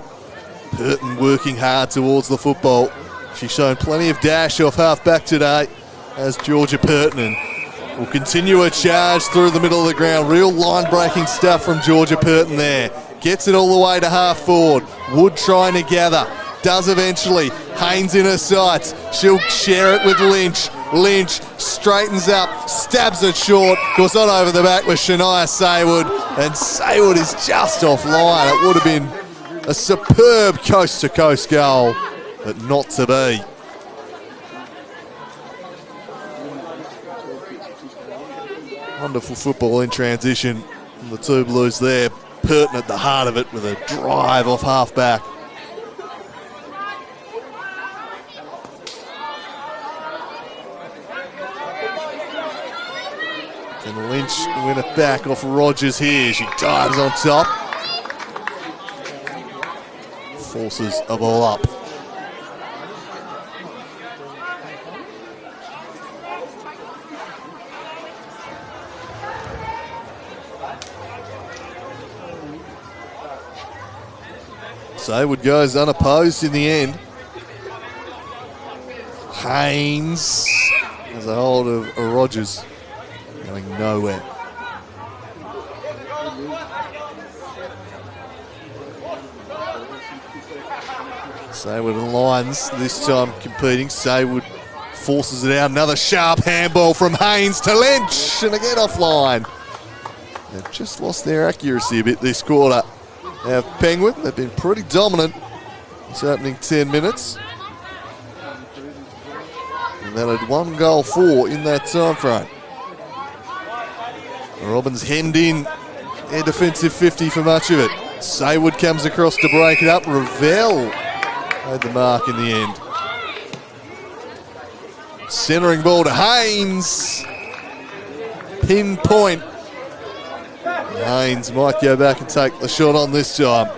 Burton working hard towards the football. She's shown plenty of dash off half back today as Georgia Burton, and will continue her charge through the middle of the ground. Real line-breaking stuff from Georgia Burton there. Gets it all the way to half forward. Wood trying to gather. Does eventually. Haynes in her sights. She'll share it with Lynch. Lynch straightens up, stabs it short, goes on over the back with Shania Saywood, and Saywood is just offline. It would have been a superb coast-to-coast goal, but not to be. Wonderful football in transition from the two Blues there. Burton at the heart of it with a drive off half-back. Can Lynch win it back off Rogers here? She dives on top. Forces a ball up. Saywood goes unopposed in the end. Haynes has a hold of Rogers, going nowhere. Saywood and Lions this time competing. Saywood forces it out. Another sharp handball from Haynes to Lynch, and again offline. They've just lost their accuracy a bit this quarter. Now Penguin, they've been pretty dominant this opening 10 minutes. And they had 1 goal for in that time frame. Robbins hemmed in their defensive 50 for much of it. Saywood comes across to break it up. Ravel made the mark in the end. Centering ball to Haynes. Pinpoint. Haynes might go back and take the shot on this time.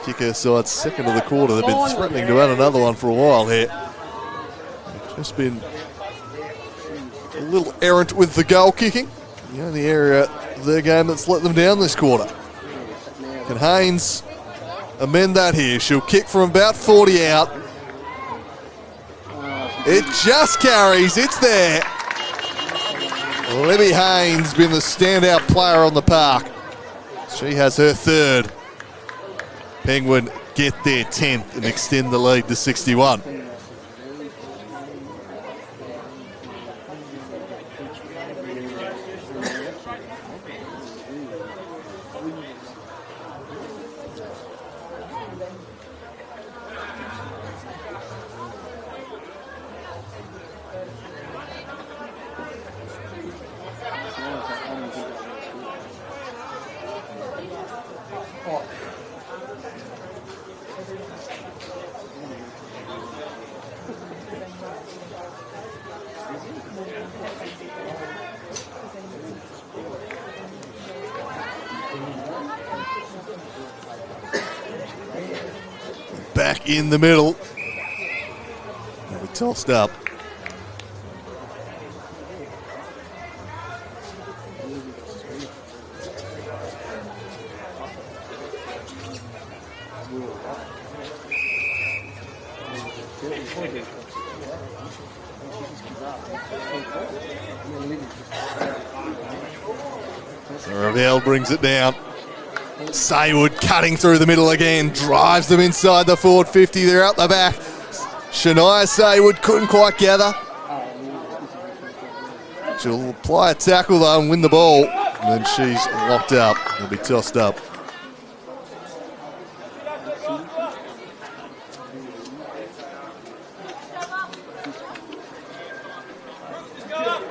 Kicker side second of the quarter. They've been threatening to add another one for a while here. They've just been a little errant with the goal kicking. The only area of their game that's let them down this quarter. Can Haynes amend that here? She'll kick from about 40 out. It just carries. It's there. Libby Haynes been the standout player on the park. She has her third. Penguin get their 10th and extend the lead to 61. Back in the middle. They'll be tossed up. Ravel brings it down. Saywood cutting through the middle again, drives them inside the forward 50. They're out the back. Shania Saywood couldn't quite gather. She'll apply a tackle though and win the ball. And then she's locked up. They'll be tossed up.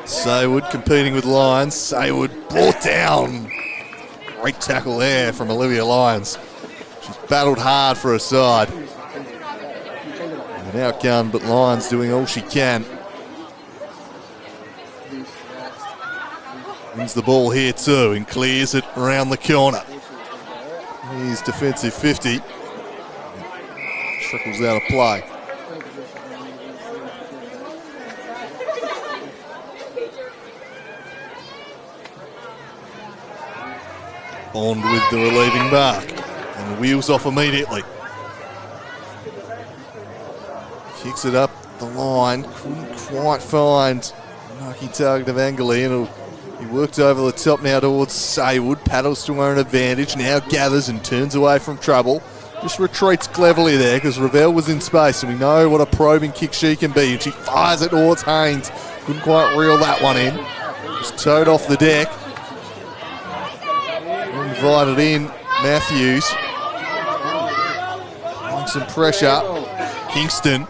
Saywood competing with Lyons. Saywood brought down. Great tackle there from Olivia Lyons. She's battled hard for her side. An outgun, but Lyons doing all she can. Wins the ball here too and clears it around the corner. Here's defensive 50. Trickles out of play. Bond with the relieving mark and wheels off immediately. Kicks it up the line, couldn't quite find Nike target of Angley, and he worked over the top now towards Saywood, paddles to her own advantage, now gathers and turns away from trouble. Just retreats cleverly there because Ravel was in space, and we know what a probing kick she can be, and she fires it towards Haynes. Couldn't quite reel that one in. Just towed off the deck. Invited in Matthews. Applying some pressure. Kingston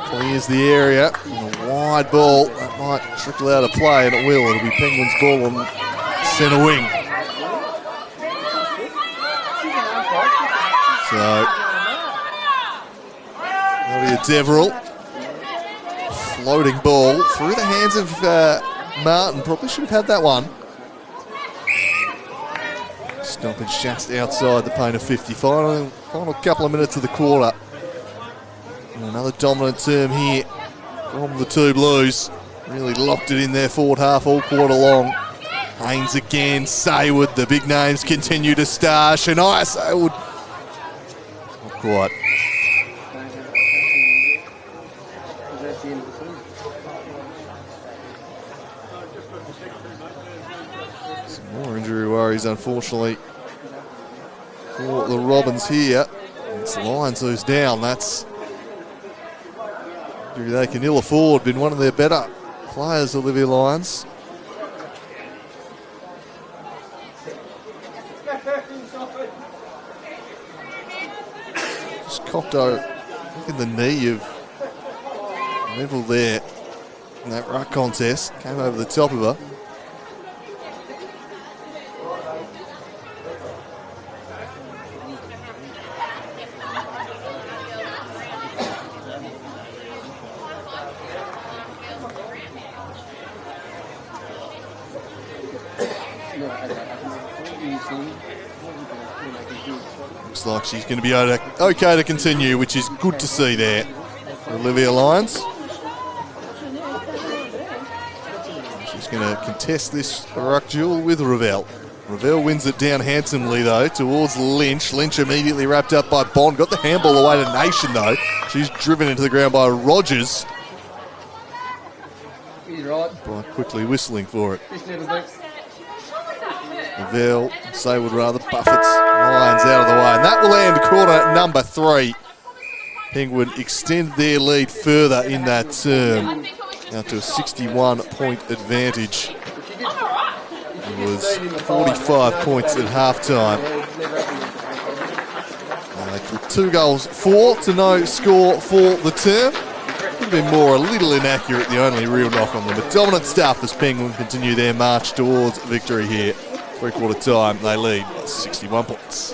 clears the area. And a wide ball that might trickle out of play, and it will. It'll be Penguins' ball on centre wing. So, that'll be a Deverell. Floating ball through the hands of Martin probably should have had that one. Stoppage just outside the paint of 50. Final couple of minutes of the quarter. And another dominant term here from the two Blues. Really locked it in their forward half all quarter long. Haynes again, Saywood, the big names continue to star. Shania Saywood. Not quite. Some more injury worries, unfortunately, for the Robins here. It's Lyons who's down. That's injury they can ill afford. Been one of their better players, Olivia Lyons. Just cocked look in the knee of Neville there in that ruck contest. Came over the top of her. Looks like she's going to be okay to continue, which is good to see there. Olivia Lyons. She's going to contest this ruck duel with Ravel. Ravel wins it down handsomely though towards Lynch. Lynch immediately wrapped up by Bond. Got the handball away to Nation though. She's driven into the ground by Rogers. He's right. By quickly whistling for it. He's never been. Ravel, Saywood rather, Buffett's Lions out of the way. And that will end quarter number 3. Penguin extend their lead further in that term. Down to a 61-point advantage. It was 45 points at halftime. They took 2 goals, 4 to no score for the term. Could have been more, a little inaccurate, the only real knock on them. But dominant stuff as Penguin continue their march towards victory here. 3/4 time, they lead by 61 points.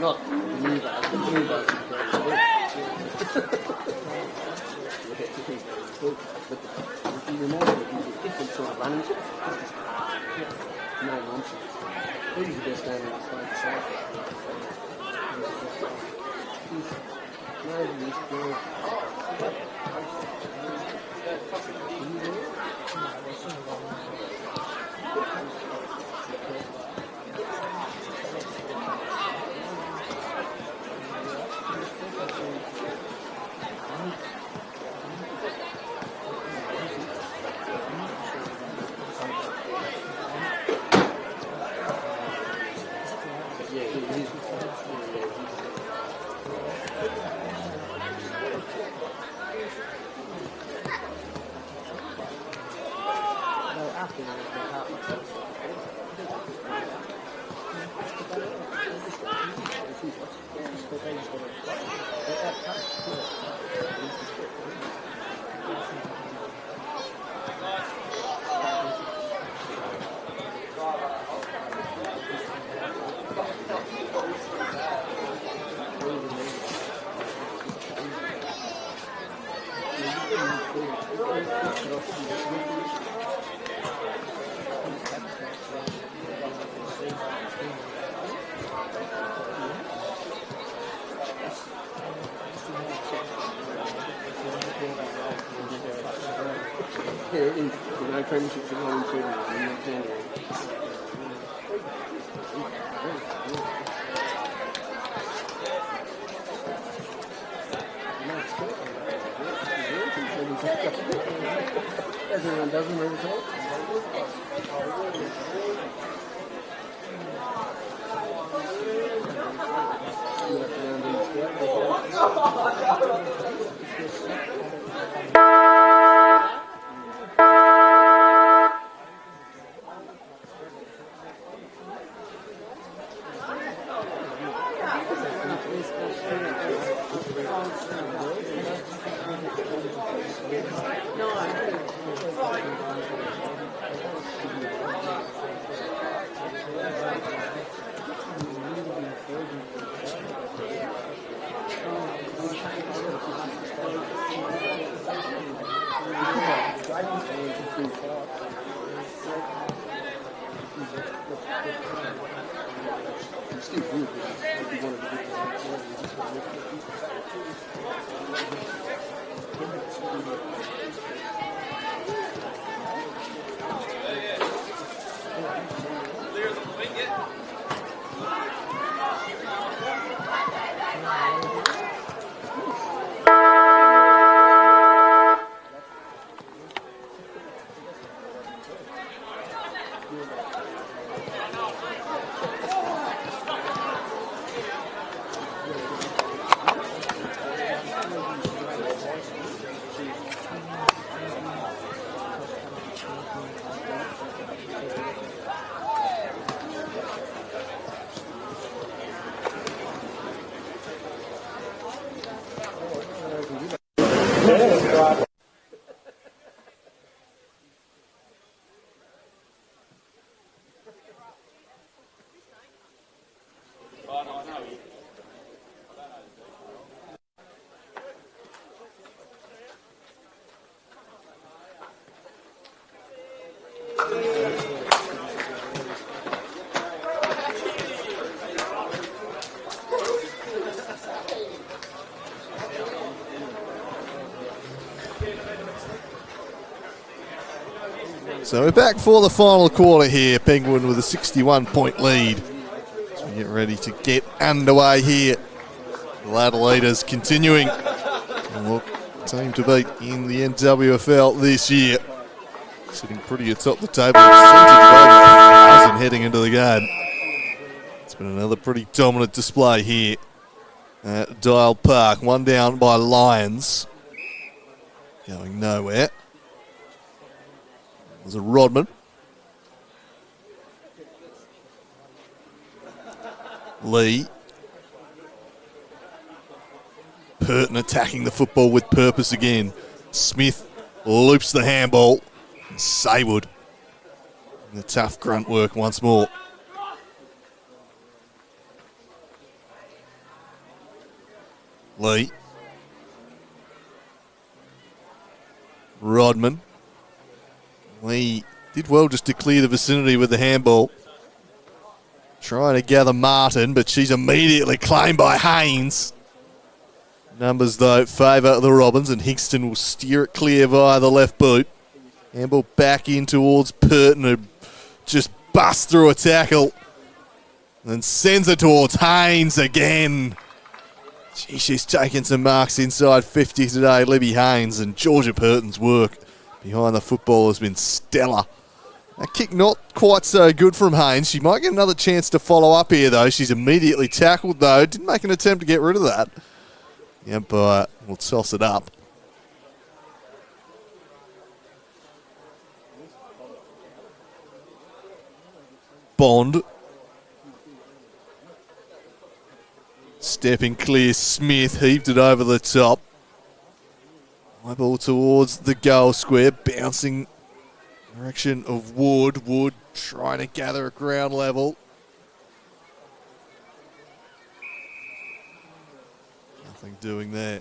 Not the new bus, the new bus. But you remember that he's a different sort of running. No nonsense. He's the best man in the side to side. He's good. Premierships are going to everyone doesn't really talk. So we're back for the final quarter here. Penguin with a 61-point lead. As we get ready to get underway here. The ladder leaders continuing. And look, team to beat in the NWFL this year. Sitting pretty atop the table. Heading into the game. It's been another pretty dominant display here at Dial Park. One down by Lions. Going nowhere. There's a Rodman. Lee. Purton attacking the football with purpose again. Smith loops the handball. And Saywood. The tough grunt work once more. Lee. Rodman. Lee did well just to clear the vicinity with the handball. Trying to gather Martin, but she's immediately claimed by Haynes. Numbers, though, favour the Robins, and Hingston will steer it clear via the left boot. Handball back in towards Purton, who just busts through a tackle. And then sends it towards Haynes again. Gee, she's taken some marks inside 50 today, Libby Haynes, and Georgia Purton's work behind the football has been stellar. That kick not quite so good from Haynes. She might get another chance to follow up here, though. She's immediately tackled, though. Didn't make an attempt to get rid of that. The umpire will toss it up. Bond. Stepping clear, Smith heaved it over the top. High ball towards the goal square, bouncing direction of Wood. Wood trying to gather at ground level. Nothing doing there.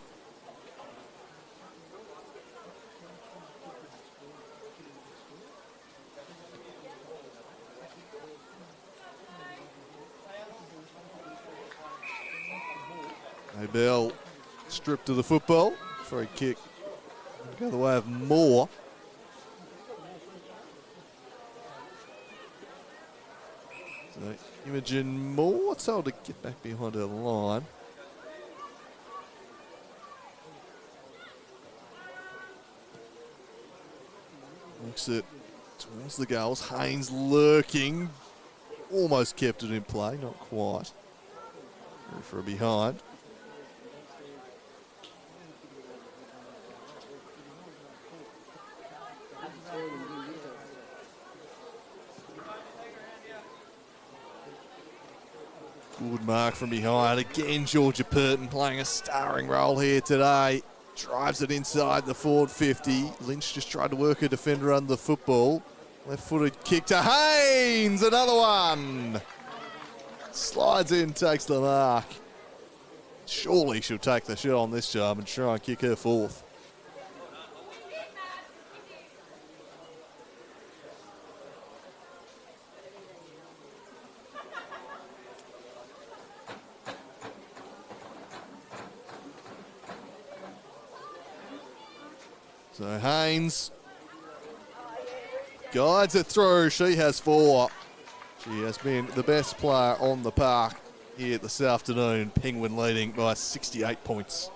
Bell stripped to the football. Free kick. Go the way of Moore. So Imogen Moore told to get back behind her line. Looks it towards the goals. Haynes lurking. Almost kept it in play, not quite. For a behind. Good mark from behind. Again, Georgia Purton playing a starring role here today. Drives it inside the forward 50. Lynch just tried to work a defender under the football. Left-footed kick to Haynes. Another one. Slides in, takes the mark. Surely she'll take the shot on this job and try and kick her fourth. So Haynes guides it through. She has 4. She has been the best player on the park here this afternoon. Penguin leading by 68 points.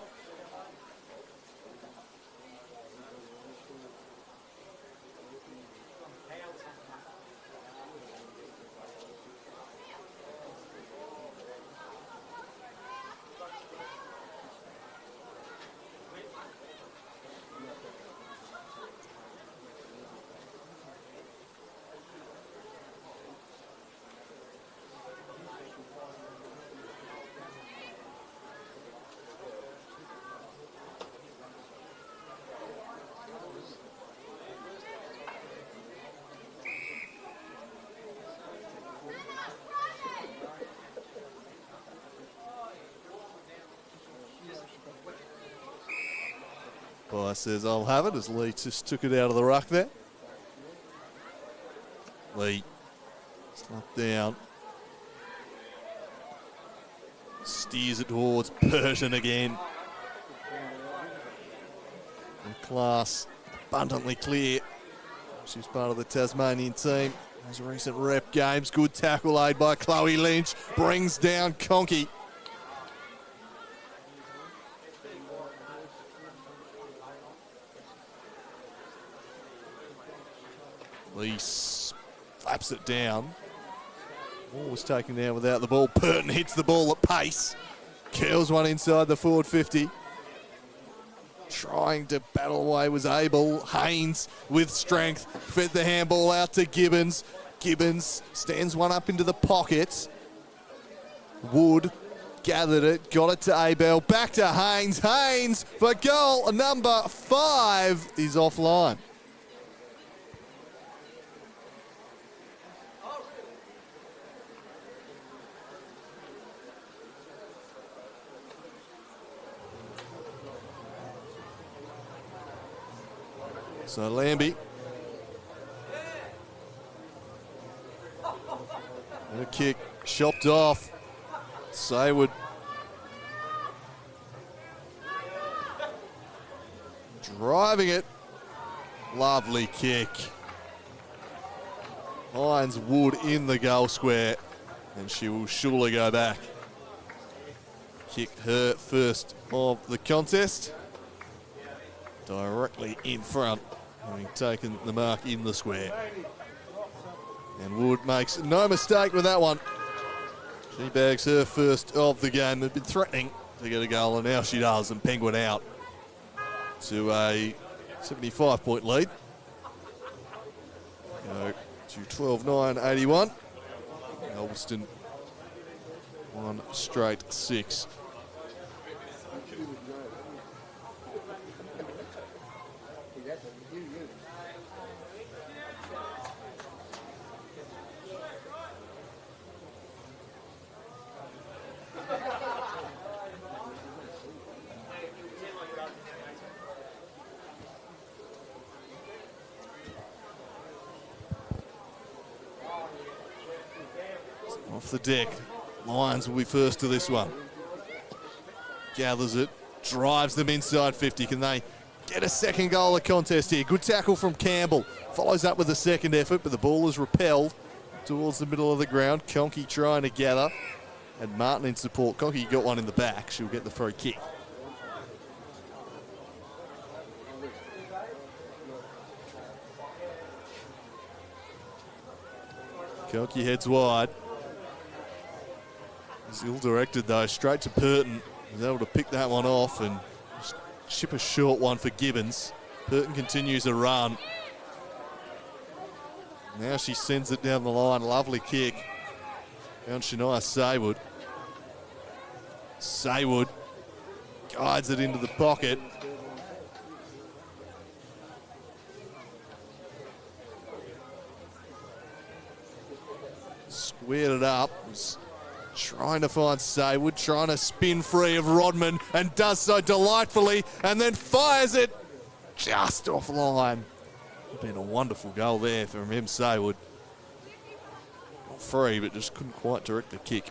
Boy says, I'll have it, as Lee just took it out of the ruck there. Lee slapped down. Steers it towards Burton again. And class abundantly clear. She's part of the Tasmanian team. Those recent rep games. Good tackle aid by Chloe Lynch. Brings down Conkey. Lee slaps it down. Ball was taken down without the ball. Burton hits the ball at pace. Curls one inside the forward 50. Trying to battle away was able. Haynes with strength. Fed the handball out to Gibbons. Gibbons stands one up into the pocket. Wood gathered it. Got it to Abel. Back to Haynes. Haynes for goal number 5 is offline. So Lambie. And a kick chopped off. Saywood driving it. Lovely kick. Hines Wood in the goal square. And she will surely go back. Kick her first of the contest. Directly in front, having taken the mark in the square. And Wood makes no mistake with that one. She bags her first of the game. Had been threatening to get a goal, and now she does, and Penguin out to a 75-point lead. Go to 12-9-81. Ulverstone 1 straight 6. Off the deck. Lions will be first to this one. Gathers it. Drives them inside 50. Can they get a second goal of the contest here? Good tackle from Campbell. Follows up with a second effort, but the ball is repelled towards the middle of the ground. Conkey trying to gather. And Martin in support. Conkey got one in the back. She'll get the free kick. Conkey heads wide. He's ill-directed though, straight to Purton. He's able to pick that one off and chip a short one for Gibbons. Purton continues a run. Now she sends it down the line. Lovely kick. Found Shania Saywood. Saywood guides it into the pocket. Squared it up. Was trying to find Saywood, trying to spin free of Rodman, and does so delightfully, and then fires it just offline. Been a wonderful goal there from him, Saywood. Got free, but just couldn't quite direct the kick.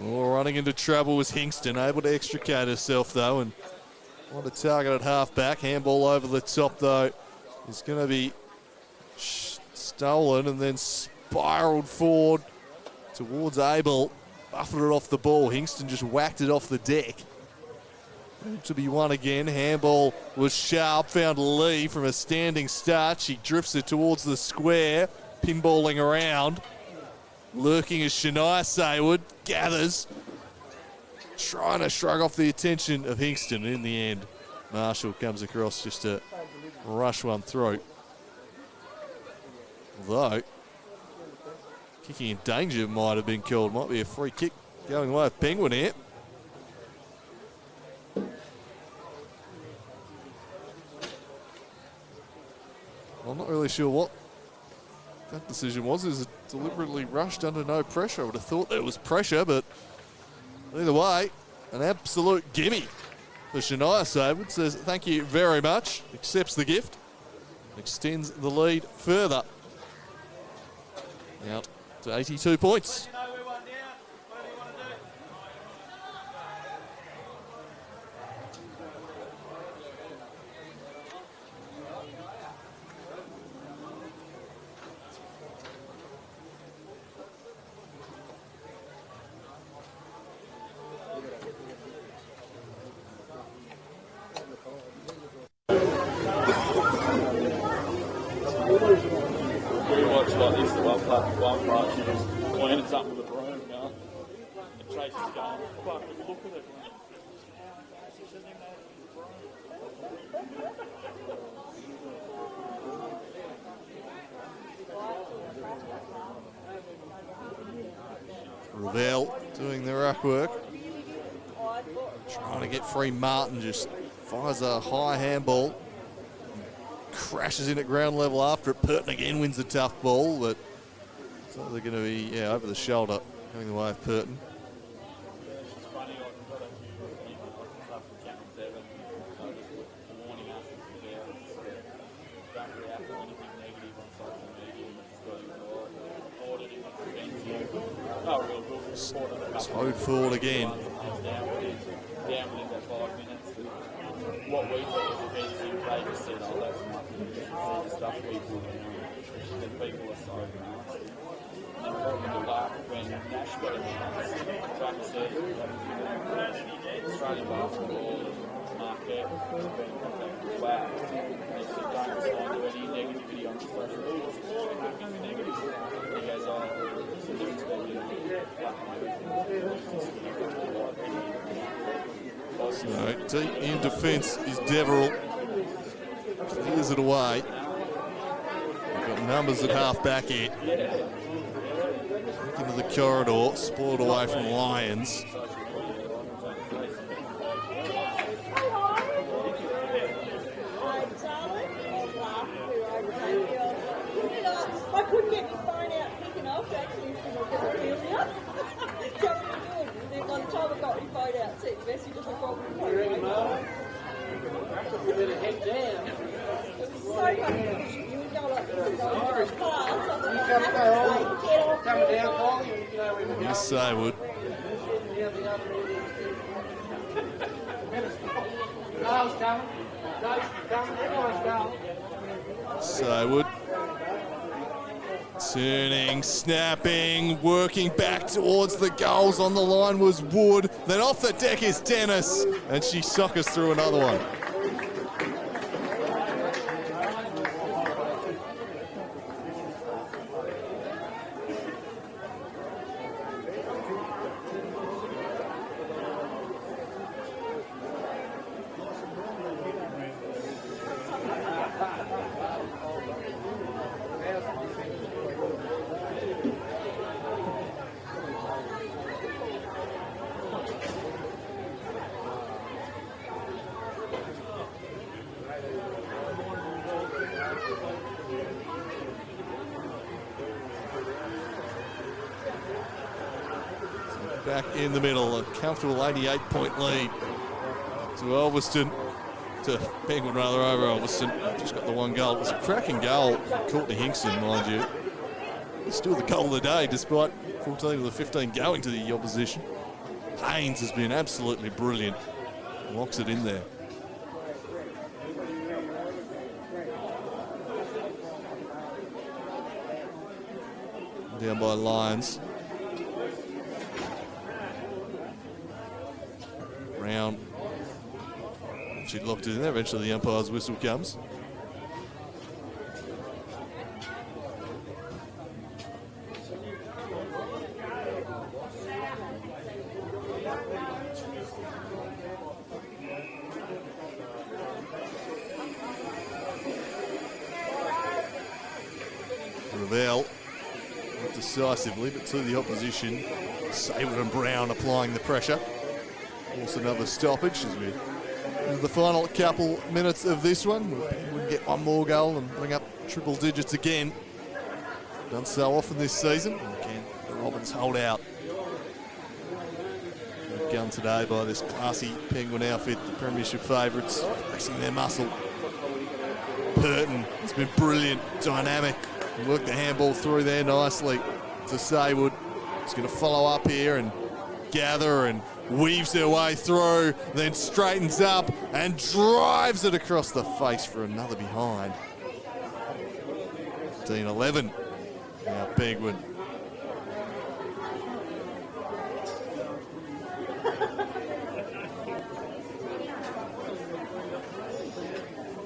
Oh, running into trouble was Hingston, able to extricate herself though, and on a target at half-back. Handball over the top though is going to be stolen and then spiralled forward towards Abel. Buffeted it off the ball. Hingston just whacked it off the deck. To be won again. Handball was sharp. Found Lee from a standing start. She drifts it towards the square. Pinballing around. Lurking is Shania Saywood. Gathers. Trying to shrug off the attention of Hingston. In the end, Marshall comes across just to rush one through. Although, kicking in danger might have been called. Might be a free kick going away with Penguin here. I'm not really sure what that decision was. Is it deliberately rushed under no pressure? I would have thought there was pressure, but either way, an absolute gimme for Shania Saywood. Says thank you very much, accepts the gift, extends the lead further. Out to 82 points. We watch like this, the one part she just cleaning something with a broom, you know. And Tracy's going, fuck, look at it. She doesn't even know it's a broom. Ravel doing the ruck work. Trying to get free. Martin just fires a high handball. Crashes in at ground level after it. Purton again wins a tough ball, but it's either going to be over the shoulder going the way of Purton. It's funny, I've got a few people stuff from Channel 7, just warning us don't react to anything negative on social media, and just got ignored it if it prevents you. Oh, real good. Slowed forward again. Down within that 5 minutes. What we thought was the best thing, they just said, oh, that's nothing. See the stuff people are doing. The people are so nasty. And probably the back when Nash got in the track said, Australian basketball, Marquette, has been in contact with WAC. And they said, don't respond to any negativity on social media. Nothing's negative. And he goes, oh, so they're expecting So deep in defence is Deverell. Clears it away. We've got numbers at half back here. Back into the corridor, spoiled away from Lions. I couldn't get my phone out quick enough to actually get the feeling up. Then by the time I got my phone out, see the messages I got my phone out. You better head down. It was so funny because you would go like this and go to class. Coming down, Paul, you know where we're Miss Saywood. Carl's coming. Dave's coming. Everyone's coming. Saywood. Turning, snapping, working back towards the goals. On the line was Wood. Then off the deck is Dennis. And she soccers through another one. back in the middle. A comfortable 88-point lead to Ulverstone. To Penguin rather, over Ulverstone. Just got the one goal. It was a cracking goal. Courtney Hingston, mind you. It's still the goal of the day, despite 14 of the 15 going to the opposition. Haynes has been absolutely brilliant. Locks it in there. Down by Lions. Brown. She locked it in there. Eventually the umpire's whistle comes. Ravel, not decisively, but to the opposition. Saywood and Brown applying the pressure. Also another stoppage as we the final couple minutes of this one. We'll get one more goal and bring up triple digits again. Done so often this season. Can the Robins hold out? Good gun today by this classy Penguin outfit, the premiership favourites, flexing their muscle. Purton has been brilliant, dynamic. Worked the handball through there nicely to Saywood. He's going to follow up here and gather and weaves their way through, then straightens up and drives it across the face for another behind. 15-11. Now Penguin.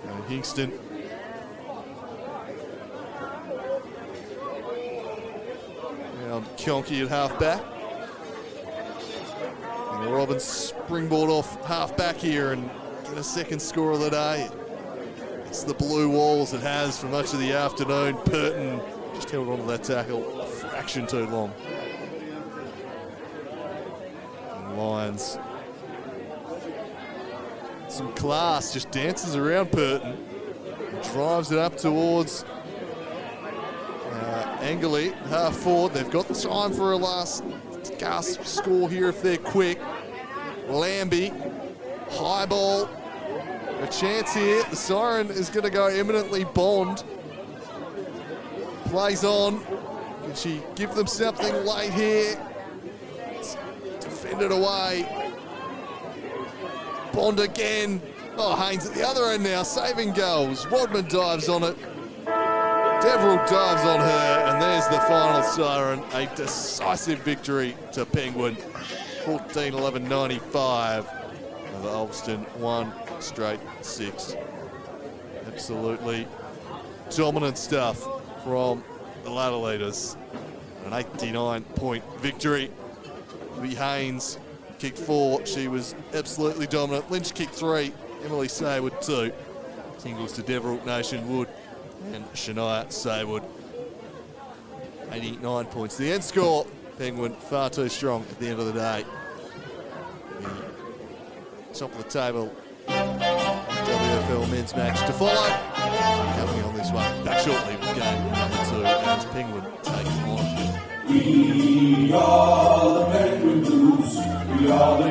And Hingston. Now Kionki at half-back. And the Robins springboard off half-back here and get a second score of the day. It's the blue walls it has for much of the afternoon. Purton just held on to that tackle a fraction too long. And Lions. Some class, just dances around Purton. Drives it up towards Angley, half forward. They've got time for a last gasp score here if they're quick. Lambie, high ball. A chance here. The siren is going to go eminently Bond. Plays on. Can she give them something late here? It's defended away. Bond again. Oh, Haynes at the other end now, saving goals. Rodman dives on it. Deverell dives on her, and there's the final siren. A decisive victory to Penguin. 14-11-95. Over Ulverstone, 1 straight 6. Absolutely dominant stuff from the ladder leaders. An 89-point victory. Lee Haynes kicked 4. She was absolutely dominant. Lynch kicked 3. Emily Saywood 2. Singles to Deverell, Nation Wood, and Shania Saywood. 89 points. The end score, Penguin far too strong at the end of the day. The top of the table, NWFL men's match to follow. Coming on this one, back shortly with game number 2 as Penguin take on. We are the Penguin Blues. We are the